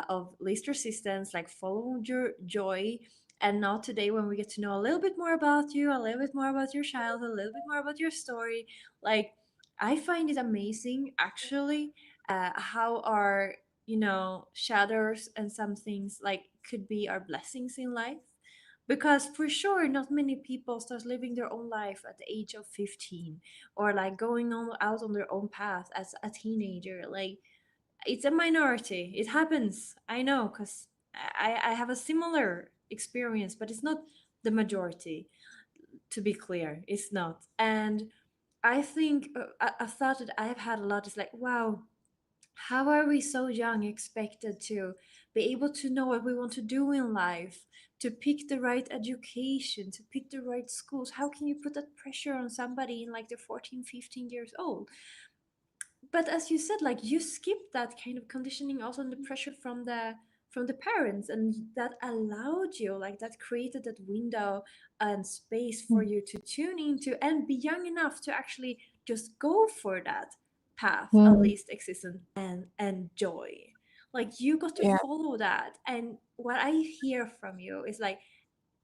of least resistance, like follow your joy. And now today, when we get to know a little bit more about you, a little bit more about your childhood, a little bit more about your story, like I find it amazing actually, how our shadows and some things like could be our blessings in life, because for sure not many people start living their own life at the age of 15, or like going on out on their own path as a teenager. Like it's a minority, it happens, I know, because I have a similar experience, but it's not the majority, to be clear, it's not. And I think a thought that I've had a lot is like, wow, how are we so young expected to be able to know what we want to do in life, to pick the right education, to pick the right schools. How can you put that pressure on somebody in like the 14, 15 years old? But as you said, like you skip that kind of conditioning, also the pressure from the parents, and that allowed you, like that created that window and space for you to tune into and be young enough to actually just go for that path of Mm, least existence and joy. Like you got to yeah. follow that. And what I hear from you is like,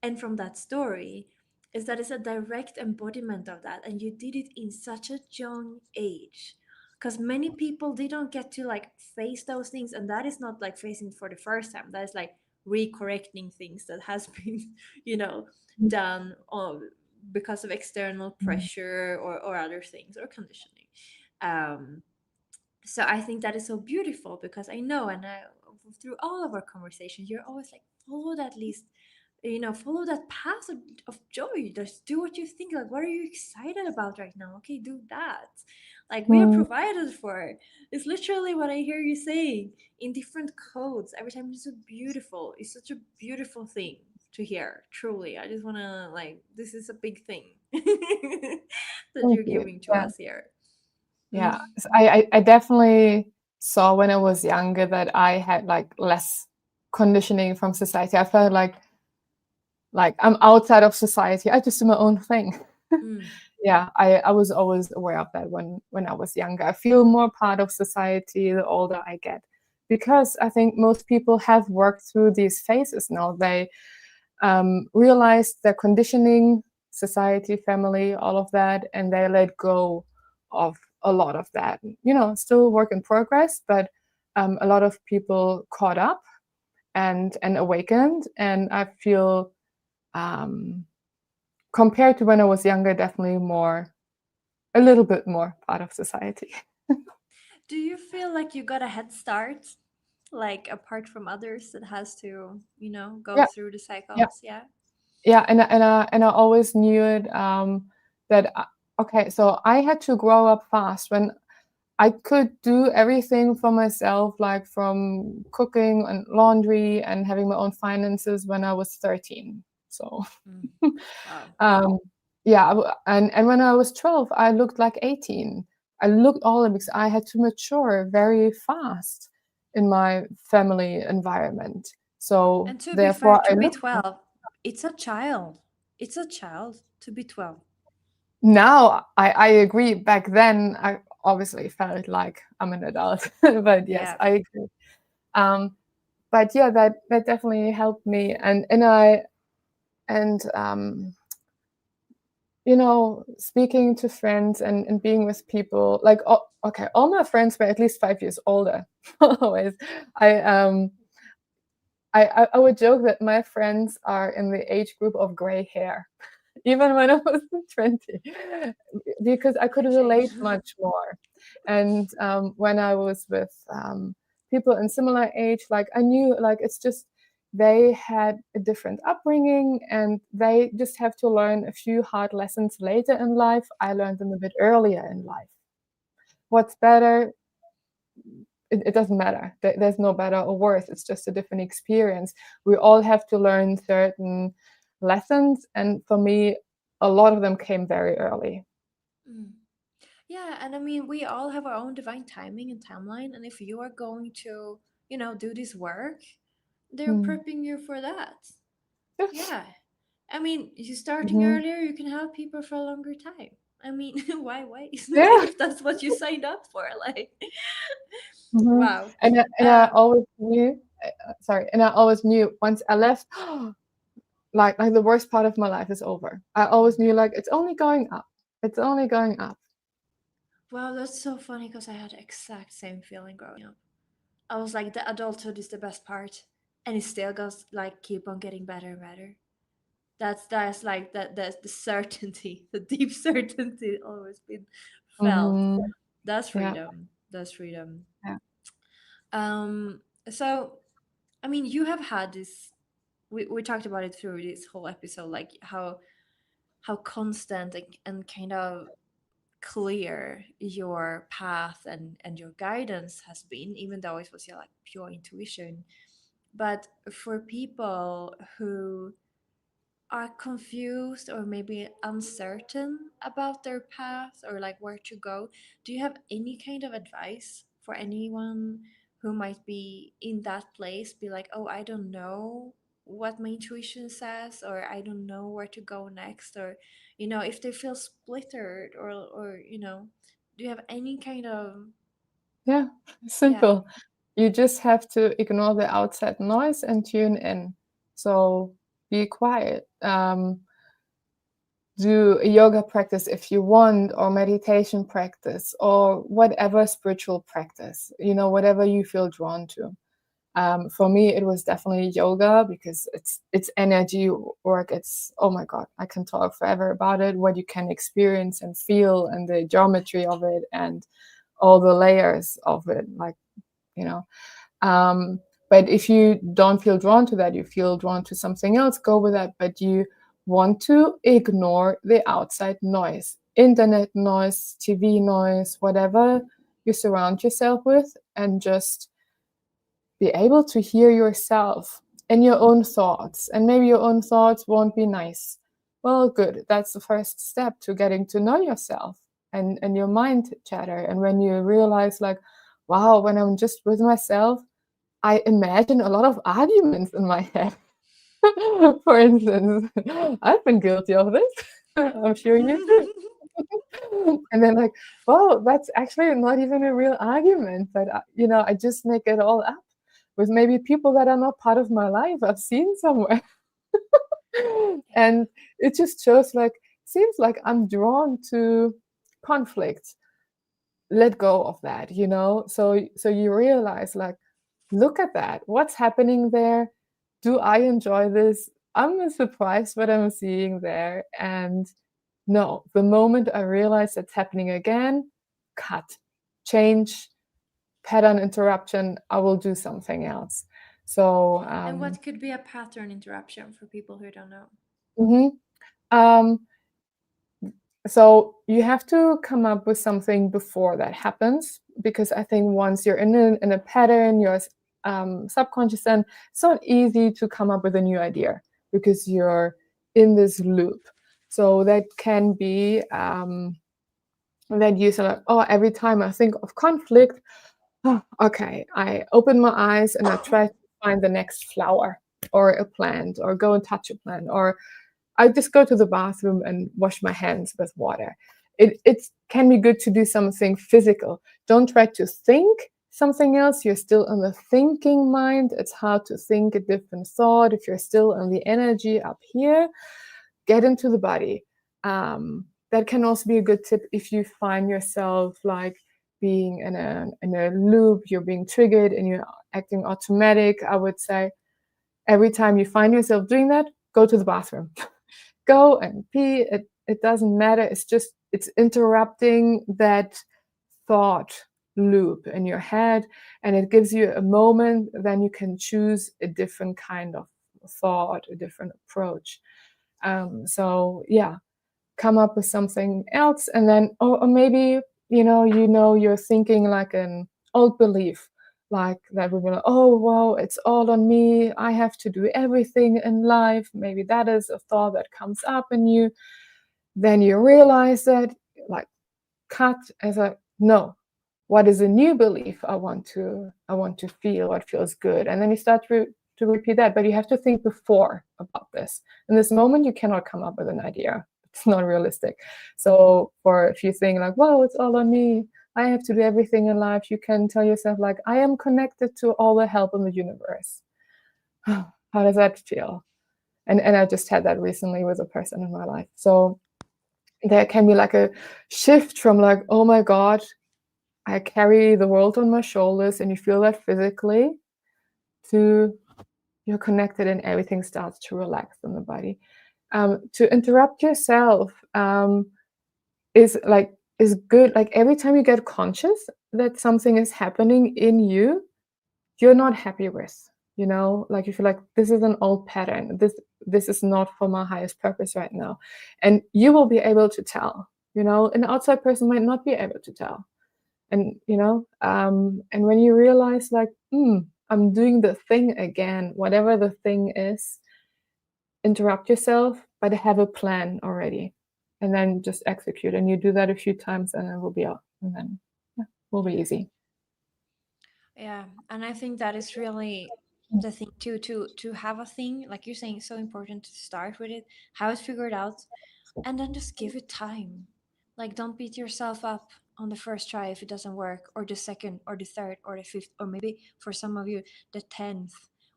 and from that story, is that it's a direct embodiment of that, and you did it in such a young age. Because many people, they don't get to like face those things, and that is not like facing for the first time. That is like recorrecting things that has been, you know, done because of external Mm, pressure or other things or conditioning. um so I think that is so beautiful, because I know, and through all of our conversations, you're always like, follow that least, follow that path of joy. Just do what you think. Like, what are you excited about right now? Okay, do that. Like, we are mm, provided for. It's literally what I hear you saying in different codes every time. It's so beautiful. It's such a beautiful thing to hear. Truly, I just wanna like, this is a big thing that thank you're you. giving to Yeah. us here. Mm, Yeah. I definitely saw when I was younger that I had like less conditioning from society. I felt like I'm outside of society. I just do my own thing. mm, Yeah, I was always aware of that when I was younger. I feel more part of society the older I get, because I think most people have worked through these phases now. They realize their conditioning, society, family, all of that, and they let go of a lot of that. Still work in progress, but a lot of people caught up and awakened, and I feel um, compared to when I was younger, definitely a little bit more part of society. Do you feel like you got a head start, like apart from others that has to, go Yeah, through the yeah, cycles? Yeah. yeah, and I always knew it that okay, so I had to grow up fast when I could do everything for myself, like from cooking and laundry and having my own finances when I was 13. So, Mm. Wow. um, yeah, and when I was 12, I looked like 18. I looked older because I had to mature very fast in my family environment. So And to be fair, therefore, to I be look 12, it's a child. It's a child to be 12. now. I agree. Back then, I obviously felt like I'm an adult, but yes, Yeah. I agree. Um, but yeah, that definitely helped me, and speaking to friends and being with people like okay, all my friends were at least 5 years older. Always, I um I would joke that my friends are in the age group of gray hair, even when I was 20, because I could I change. relate much more. And when I was with people in similar age, like I knew, like it's just they had a different upbringing and they just have to learn a few hard lessons later in life. I learned them a bit earlier in life. What's better? It doesn't matter. There's no better or worse. It's just a different experience. We all have to learn certain lessons, and for me, a lot of them came very early. Mm. Yeah, and I mean, we all have our own divine timing and timeline, and if you are going to, do this work, they're Mm. prepping you for that. Yeah. Yeah. I mean, you starting Mhm. earlier, you can help people for a longer time. I mean, why waste Yeah. if that's what you signed up for? Like, Mhm. wow. And I always knew, sorry, and I always knew once I left, like the worst part of my life is over. I always knew like it's only going up. It's only going up. Wow, that's so funny because I had the exact same feeling growing up. I was like, the adulthood is the best part, and it still goes like keep on getting better and better. That's like that's the certainty, the deep certainty always been felt. Hmm. That's Yeah. freedom. That's freedom. Yeah. Um. So, I mean, you have had this. We talked about it through this whole episode, like how constant and kind of clear your path and your guidance has been, even though it was your like pure intuition. But for people who are confused or maybe uncertain about their path or like where to go, do you have any kind of advice for anyone who might be in that place, be like, oh, I don't know what my intuition says, or I don't know where to go next, or if they feel splittered, or do you have any kind of, Yeah, yeah. simple. You just have to ignore the outside noise and tune in. So be quiet. Do a yoga practice if you want, or meditation practice, or whatever spiritual practice, whatever you feel drawn to. For me, it was definitely yoga, because it's energy work. It's, oh my God, I can talk forever about it, what you can experience and feel, and the geometry of it, and all the layers of it, like, you know. But if you don't feel drawn to that, you feel drawn to something else, go with that. But you want to ignore the outside noise, internet noise, TV noise, whatever you surround yourself with, and just be able to hear yourself and your own thoughts. And maybe your own thoughts won't be nice. Well, good. That's the first step to getting to know yourself and your mind chatter. And when you realize, like, wow, when I'm just with myself, I imagine a lot of arguments in my head. For instance, I've been guilty of this. I'm sure you too. And then, like, well, that's actually not even a real argument, but I just make it all up with maybe people that are not part of my life I've seen somewhere. And it just shows, like, seems like I'm drawn to conflict. Let go of that, so you realize, like, look at that, what's happening there, do I enjoy this, I'm surprised what I'm seeing there. And no, the moment I realize it's happening again, cut, change, pattern interruption, I will do something else. So And what could be a pattern interruption for people who don't know? mhm. um, so you have to come up with something before that happens, because I think once you're in a pattern, you're subconscious, and it's not easy to come up with a new idea because you're in this loop. So that can be that you say, like, oh, every time I think of conflict, oh, okay, I open my eyes and I try to find the next flower or a plant, or go and touch a plant, or I just go to the bathroom and wash my hands with water. It can be good to do something physical. Don't try to think something else. You're still in the thinking mind. It's hard to think a different thought if you're still in the energy up here. Get into the body. That can also be a good tip if you find yourself, like, being in a loop, you're being triggered and you're acting automatic. I would say every time you find yourself doing that, go to the bathroom. Go and pee. It doesn't matter. It's interrupting that thought loop in your head, and it gives you a moment. Then you can choose a different kind of thought, a different approach. So yeah, come up with something else, and then, or maybe you're thinking like an old belief, like that would be like, oh wow, it's all on me, I have to do everything in life. Maybe that is a thought that comes up in you. Then you realize that, like, cut as a no, what is a new belief I want to feel, what feels good, and then you start to repeat that. But you have to think before about this. In this moment, you cannot come up with an idea. It's not realistic. So if you think, like, well, it's all on me, I have to do everything in life, you can tell yourself, like, I am connected to all the help in the universe. How does that feel? And I just had that recently with a person in my life. So there can be like a shift from, like, oh my God, I carry the world on my shoulders, and you feel that physically, to you're connected and everything starts to relax in the body. To interrupt yourself is good. Like, every time you get conscious that something is happening in you, you're not happy with, like, you feel like, this is an old pattern. This is not for my highest purpose right now, and you will be able to tell. An outside person might not be able to tell. And and when you realize, like, I'm doing the thing again, whatever the thing is, interrupt yourself, but have a plan already, and then just execute. And you do that a few times, and it will be out, and then will be easy. Yeah, and I think that is really the thing too, to have a thing like you're saying, so important to start with it, have it figured out, and then just give it time. Like, don't beat yourself up on the first try if it doesn't work, or the second, or the third, or the fifth, or maybe for some of you the 10th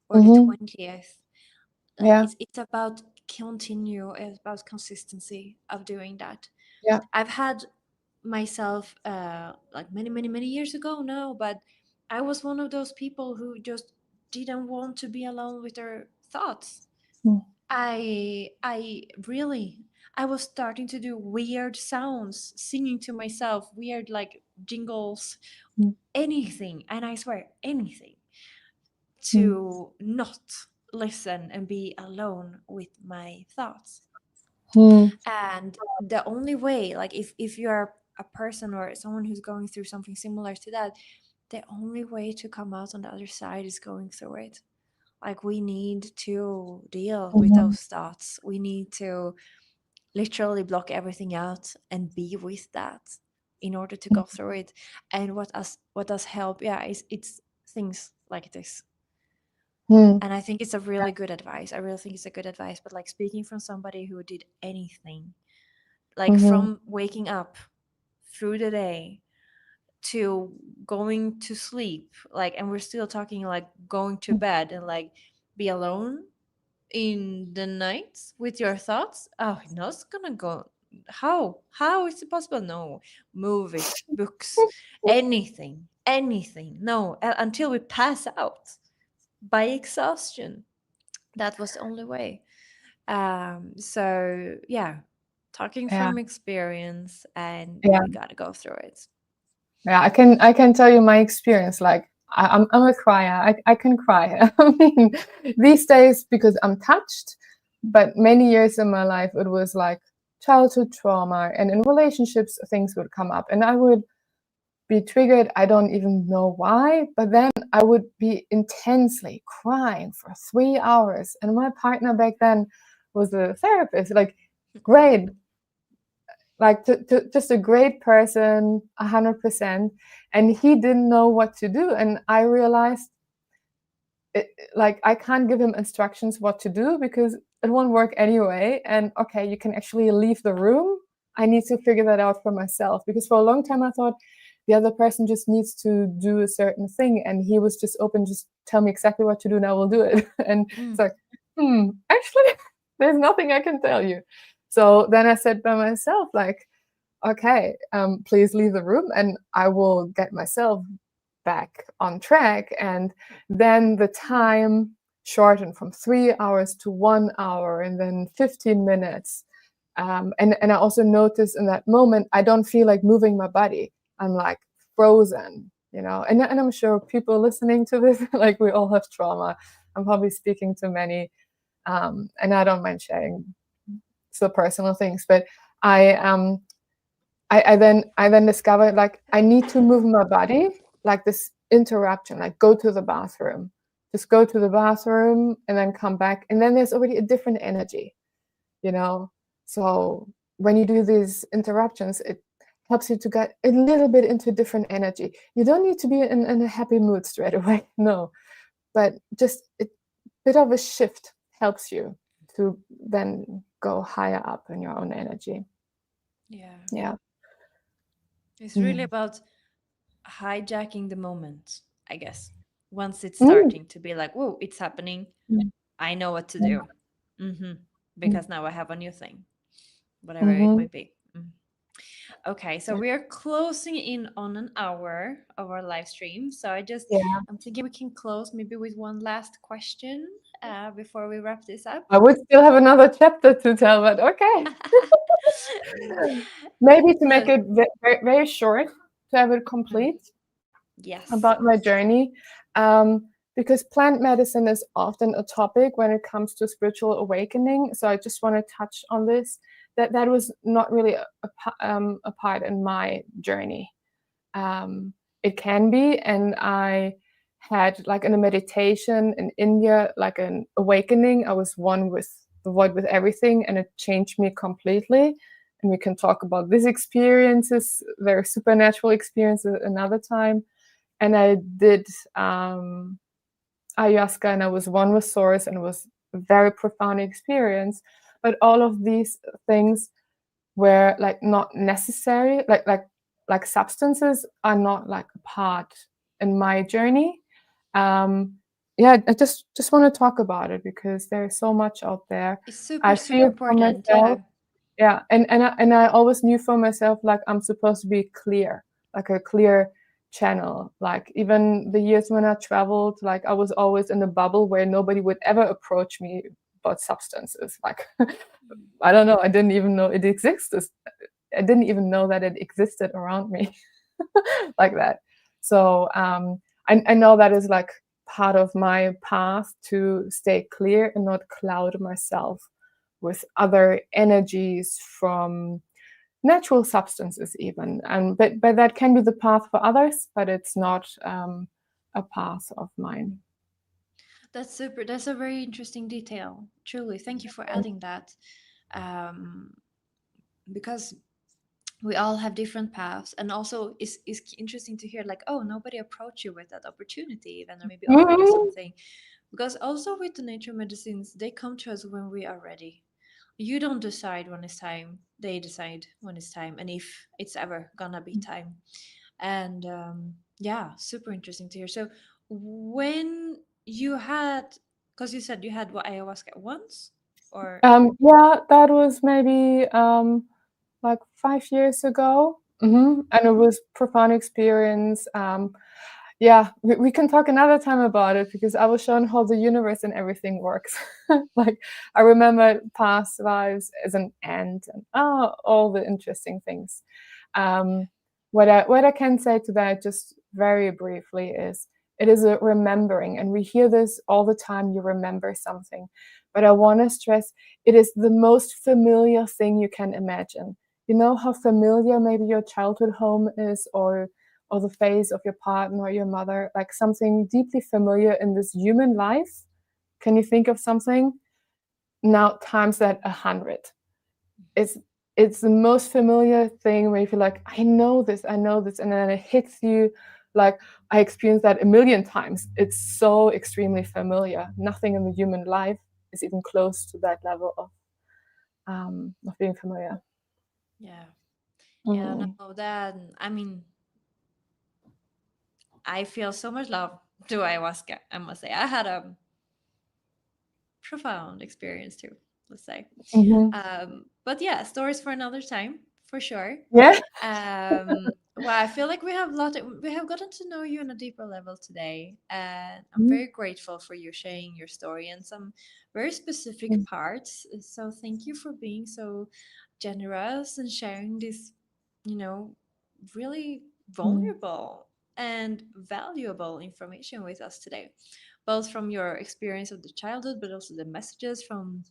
or the Mm-hmm. 20th. Like, Yeah. it's about continue, it's about consistency of doing that. Yeah. I've had myself like many years ago now, but I was one of those people who just didn't want to be alone with their thoughts. Mm. I really, I was starting to do weird sounds, singing to myself, weird like jingles, Mm. anything, and I swear anything, Mm. to not listen and be alone with my thoughts. Mm. And the only way, like if you're a person or someone who's going through something similar to that, the only way to come out on the other side is going through it. Like, we need to deal with Mhm. those thoughts, we need to literally block everything out and be with that in order to go through it. And what does help, yeah, is it's things like this. Mm. And I think it's a really good advice, I really think it's a good advice, but like speaking from somebody who did anything, like Mhm. from waking up through the day to going to sleep, like, and we're still talking like going to bed and like be alone in the nights with your thoughts. Oh no, it's gonna go. How is it possible? No, movies, books, anything, no, until we pass out by exhaustion. That was the only way. So yeah, talking Yeah. from experience, and Yeah. we gotta go through it. Yeah. I can tell you my experience. Like I'm a crier. I can cry. I mean, these days because I'm touched, but many years in my life it was like childhood trauma, and in relationships things would come up, and I would be triggered. I don't even know why, but then I would be intensely crying for 3 hours. And my partner back then was a therapist, like, great, like just a great person, 100%. And he didn't know what to do. And I realized, like, I can't give him instructions what to do because it won't work anyway. And okay, you can actually leave the room. I need to figure that out for myself, because for a long time I thought the other person just needs to do a certain thing, and he was just open, just tell me exactly what to do and I will do it. And it's Mm. like, actually, there's nothing I can tell you. So then I said by myself, like, okay, please leave the room and I will get myself back on track. And then the time shortened from 3 hours to 1 hour, and then 15 minutes. And I also noticed in that moment, I don't feel like moving my body. I'm like frozen, and I'm sure people listening to this, like, we all have trauma. I'm probably speaking to many, and I don't mind sharing so personal things, but I I then discovered, like, I need to move my body, like this interruption, like go to the bathroom, just go to the bathroom and then come back, and then there's already a different energy, you know. So when you do these interruptions, it helps you to get a little bit into different energy. You don't need to be in a happy mood straight away, no, but just a bit of a shift helps you to then go higher up in your own energy. Yeah, Yeah. it's really Mm. about hijacking the moment, I guess. Once it's Mm. starting to be like, whoa, it's happening, Mm. I know what to Mm. do. Mm-hmm. Mm. Because now I have a new thing, whatever it Mhm. might be. Okay, so we are closing in on an hour of our live stream. So Yeah. I'm thinking we can close maybe with one last question before we wrap this up. I would still have another chapter to tell, but okay. Maybe to make So, it very, very short, to have it complete yes. about my journey. Because plant medicine is often a topic when it comes to spiritual awakening. So I just want to touch on this. That was not really a part in my journey. It can be, and I had like in a meditation in India, like an awakening. I was one with the void, with everything, and it changed me completely. And we can talk about these experiences, very supernatural experiences, another time. And I did ayahuasca, and I was one with source, and it was a very profound experience. But all of these things were like not necessary, like substances are not like a part in my journey. Yeah, I just want to talk about it because there's so much out there. It's super, I super feel for important. myself, Yeah. yeah, and I always knew for myself like I'm supposed to be clear, like a clear channel. Like even the years when I traveled, like I was always in a bubble where nobody would ever approach me about substances. Like I don't know, I didn't even know it existed. I didn't even know that it existed around me like that. So I know that is like part of my path to stay clear and not cloud myself with other energies from natural substances even. And but that can be the path for others, but it's not a path of mine. That's super. That's a very interesting detail. Truly, thank you for adding that. Um, because we all have different paths, and also it's interesting to hear like, oh, nobody approached you with that opportunity, even or maybe offered you Mhm. something. Because also with the nature medicines, they come to us when we are ready. You don't decide when it's time. They decide when it's time, and if it's ever gonna be time. And yeah, super interesting to hear. So when you had, because you said you had what, ayahuasca once, or Yeah, that was maybe like 5 years ago. And it was profound experience. Yeah, we can talk another time about it because I was shown how the universe and everything works. Like I remember past lives as an ant and all the interesting things. Um, what I can say to that just very briefly is it is a remembering, and we hear this all the time. You remember something, but I want to stress it is the most familiar thing you can imagine. You know how familiar maybe your childhood home is, or the face of your partner or your mother, like something deeply familiar in this human life. Can you think of something? Now times that 100. It's it's the most familiar thing where you feel like, I know this, and then it hits you like I experienced that a million times. It's so extremely familiar. Nothing in the human life is even close to that level of being familiar. yeah, yeah, Mhm. no, that I mean, I feel so much love to ayahuasca. I must say, I had a profound experience too. Let's say. Mhm. But yeah, stories for another time, for sure. Yeah. Well, I feel like we have gotten to know you on a deeper level today, and I'm Mhm. very grateful for you sharing your story and some very specific Mhm. parts. So thank you for being so generous and sharing this, you know, really Mhm. vulnerable and valuable information with us today, both from your experience of the childhood, but also the messages from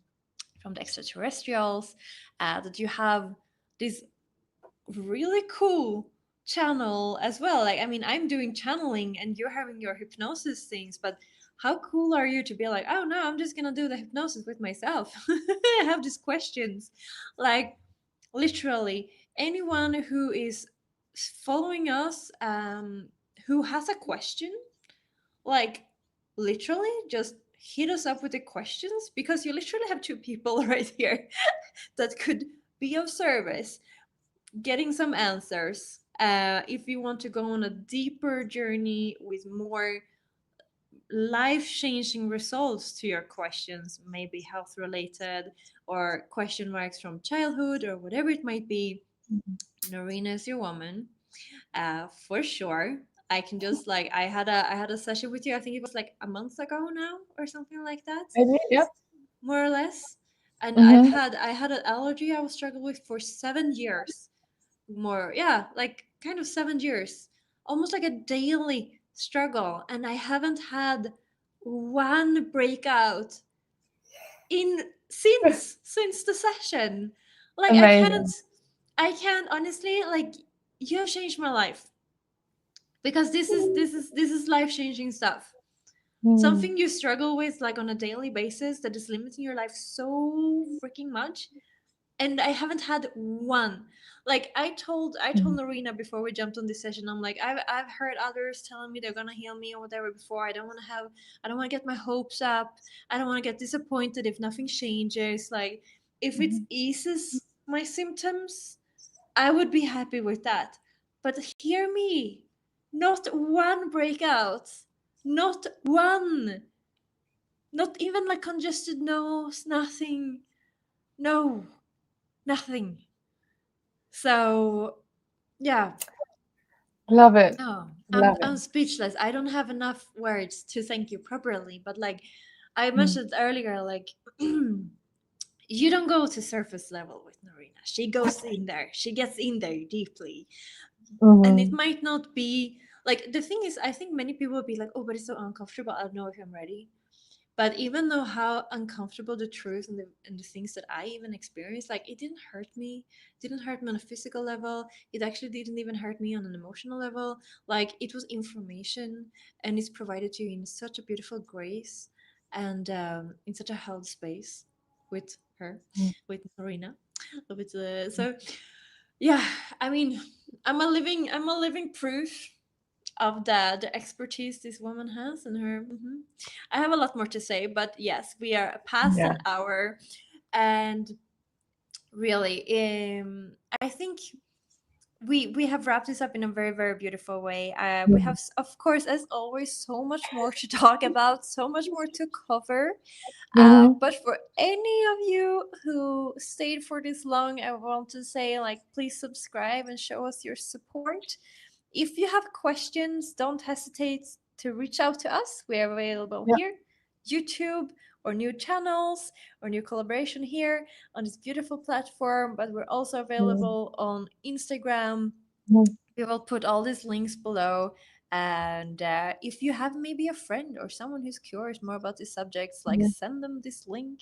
the extraterrestrials, that you have this really cool channel as well. Like, I mean, I'm doing channeling and you're having your hypnosis things, but how cool are you to be like, oh no, I'm just gonna do the hypnosis with myself? I have these questions. Like, literally, anyone who is following us, who has a question, like, literally just hit us up with the questions, because you literally have two people right here that could be of service, getting some answers. If you want to go on a deeper journey with more life changing results to your questions, maybe health related or question marks from childhood or whatever it might be, Norina is your woman, for sure. I can just like, I had a session with you. I think it was like a month ago now or something like that, Maybe. Yep. more or less. And Mhm. I had an allergy I was struggling with for 7 years, more, yeah, like kind of 7 years, almost like a daily struggle, and I haven't had one breakout in since the session. Like Amazing. I can't honestly, like, you have changed my life because this is life-changing stuff. Mm. Something you struggle with like on a daily basis that is limiting your life so freaking much, and I haven't had one. Like I told Mm. Norina before we jumped on this session, I'm like, I've heard others telling me they're gonna heal me or whatever before. I don't want to get my hopes up. I don't want to get disappointed if nothing changes. Like, if it Mhm. eases my symptoms, I would be happy with that. But hear me, not one breakout, not one, not even like congested nose, nothing. No, nothing. So yeah, Love it. no, I'm Love it. I'm speechless. I don't have enough words to thank you properly. But like I Mm. mentioned earlier, like you don't go to surface level with Norina. She goes in there. She gets in there deeply. And it Mhm. might not be like, the thing is, I think many people will be like, oh, but it's so uncomfortable. I don't know if I'm ready. But even though how uncomfortable the truth and the things that I even experienced, like, it didn't hurt me. It didn't hurt me on a physical level. It actually didn't even hurt me on an emotional level. Like, it was information, and it's provided to you in such a beautiful grace, and in such a held space with her, Mm. with Marina. So yeah, I mean, I'm a living proof of the expertise this woman has and her. I have a lot more to say, but yes, we are past Yeah. an hour, and really, I think we have wrapped this up in a very, very beautiful way. We Mhm. have, of course, as always, so much more to talk about, so much more to cover. Mhm. But for any of you who stayed for this long, I want to say, like, please subscribe and show us your support. If you have questions, don't hesitate to reach out to us. We are available Yeah. here, YouTube, or new channels, or new collaboration here on this beautiful platform. But we're also Mm. available on Instagram. Mhm. We will put all these links below. And if you have maybe a friend or someone who's curious more about these subjects, like, Mhm. send them this link,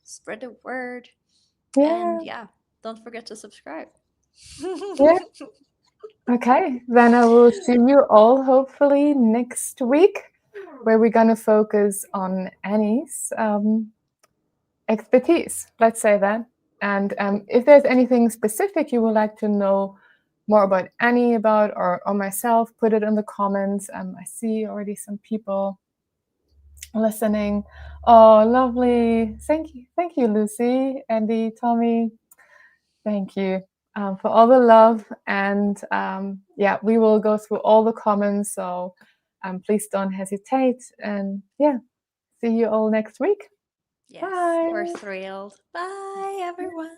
spread the word, and Yeah. yeah, don't forget to subscribe. Yeah. Okay. Then I will see you all hopefully next week, where we're gonna focus on Annie's expertise. Let's say that. And if there's anything specific you would like to know more about Annie about or myself, put it in the comments. I see already some people listening. Oh, lovely. Thank you, Lucy, Andy, Tommy. Thank you for all the love. And yeah, we will go through all the comments. So please don't hesitate. And yeah, see you all next week. Yes, we're Bye. thrilled. Bye, everyone.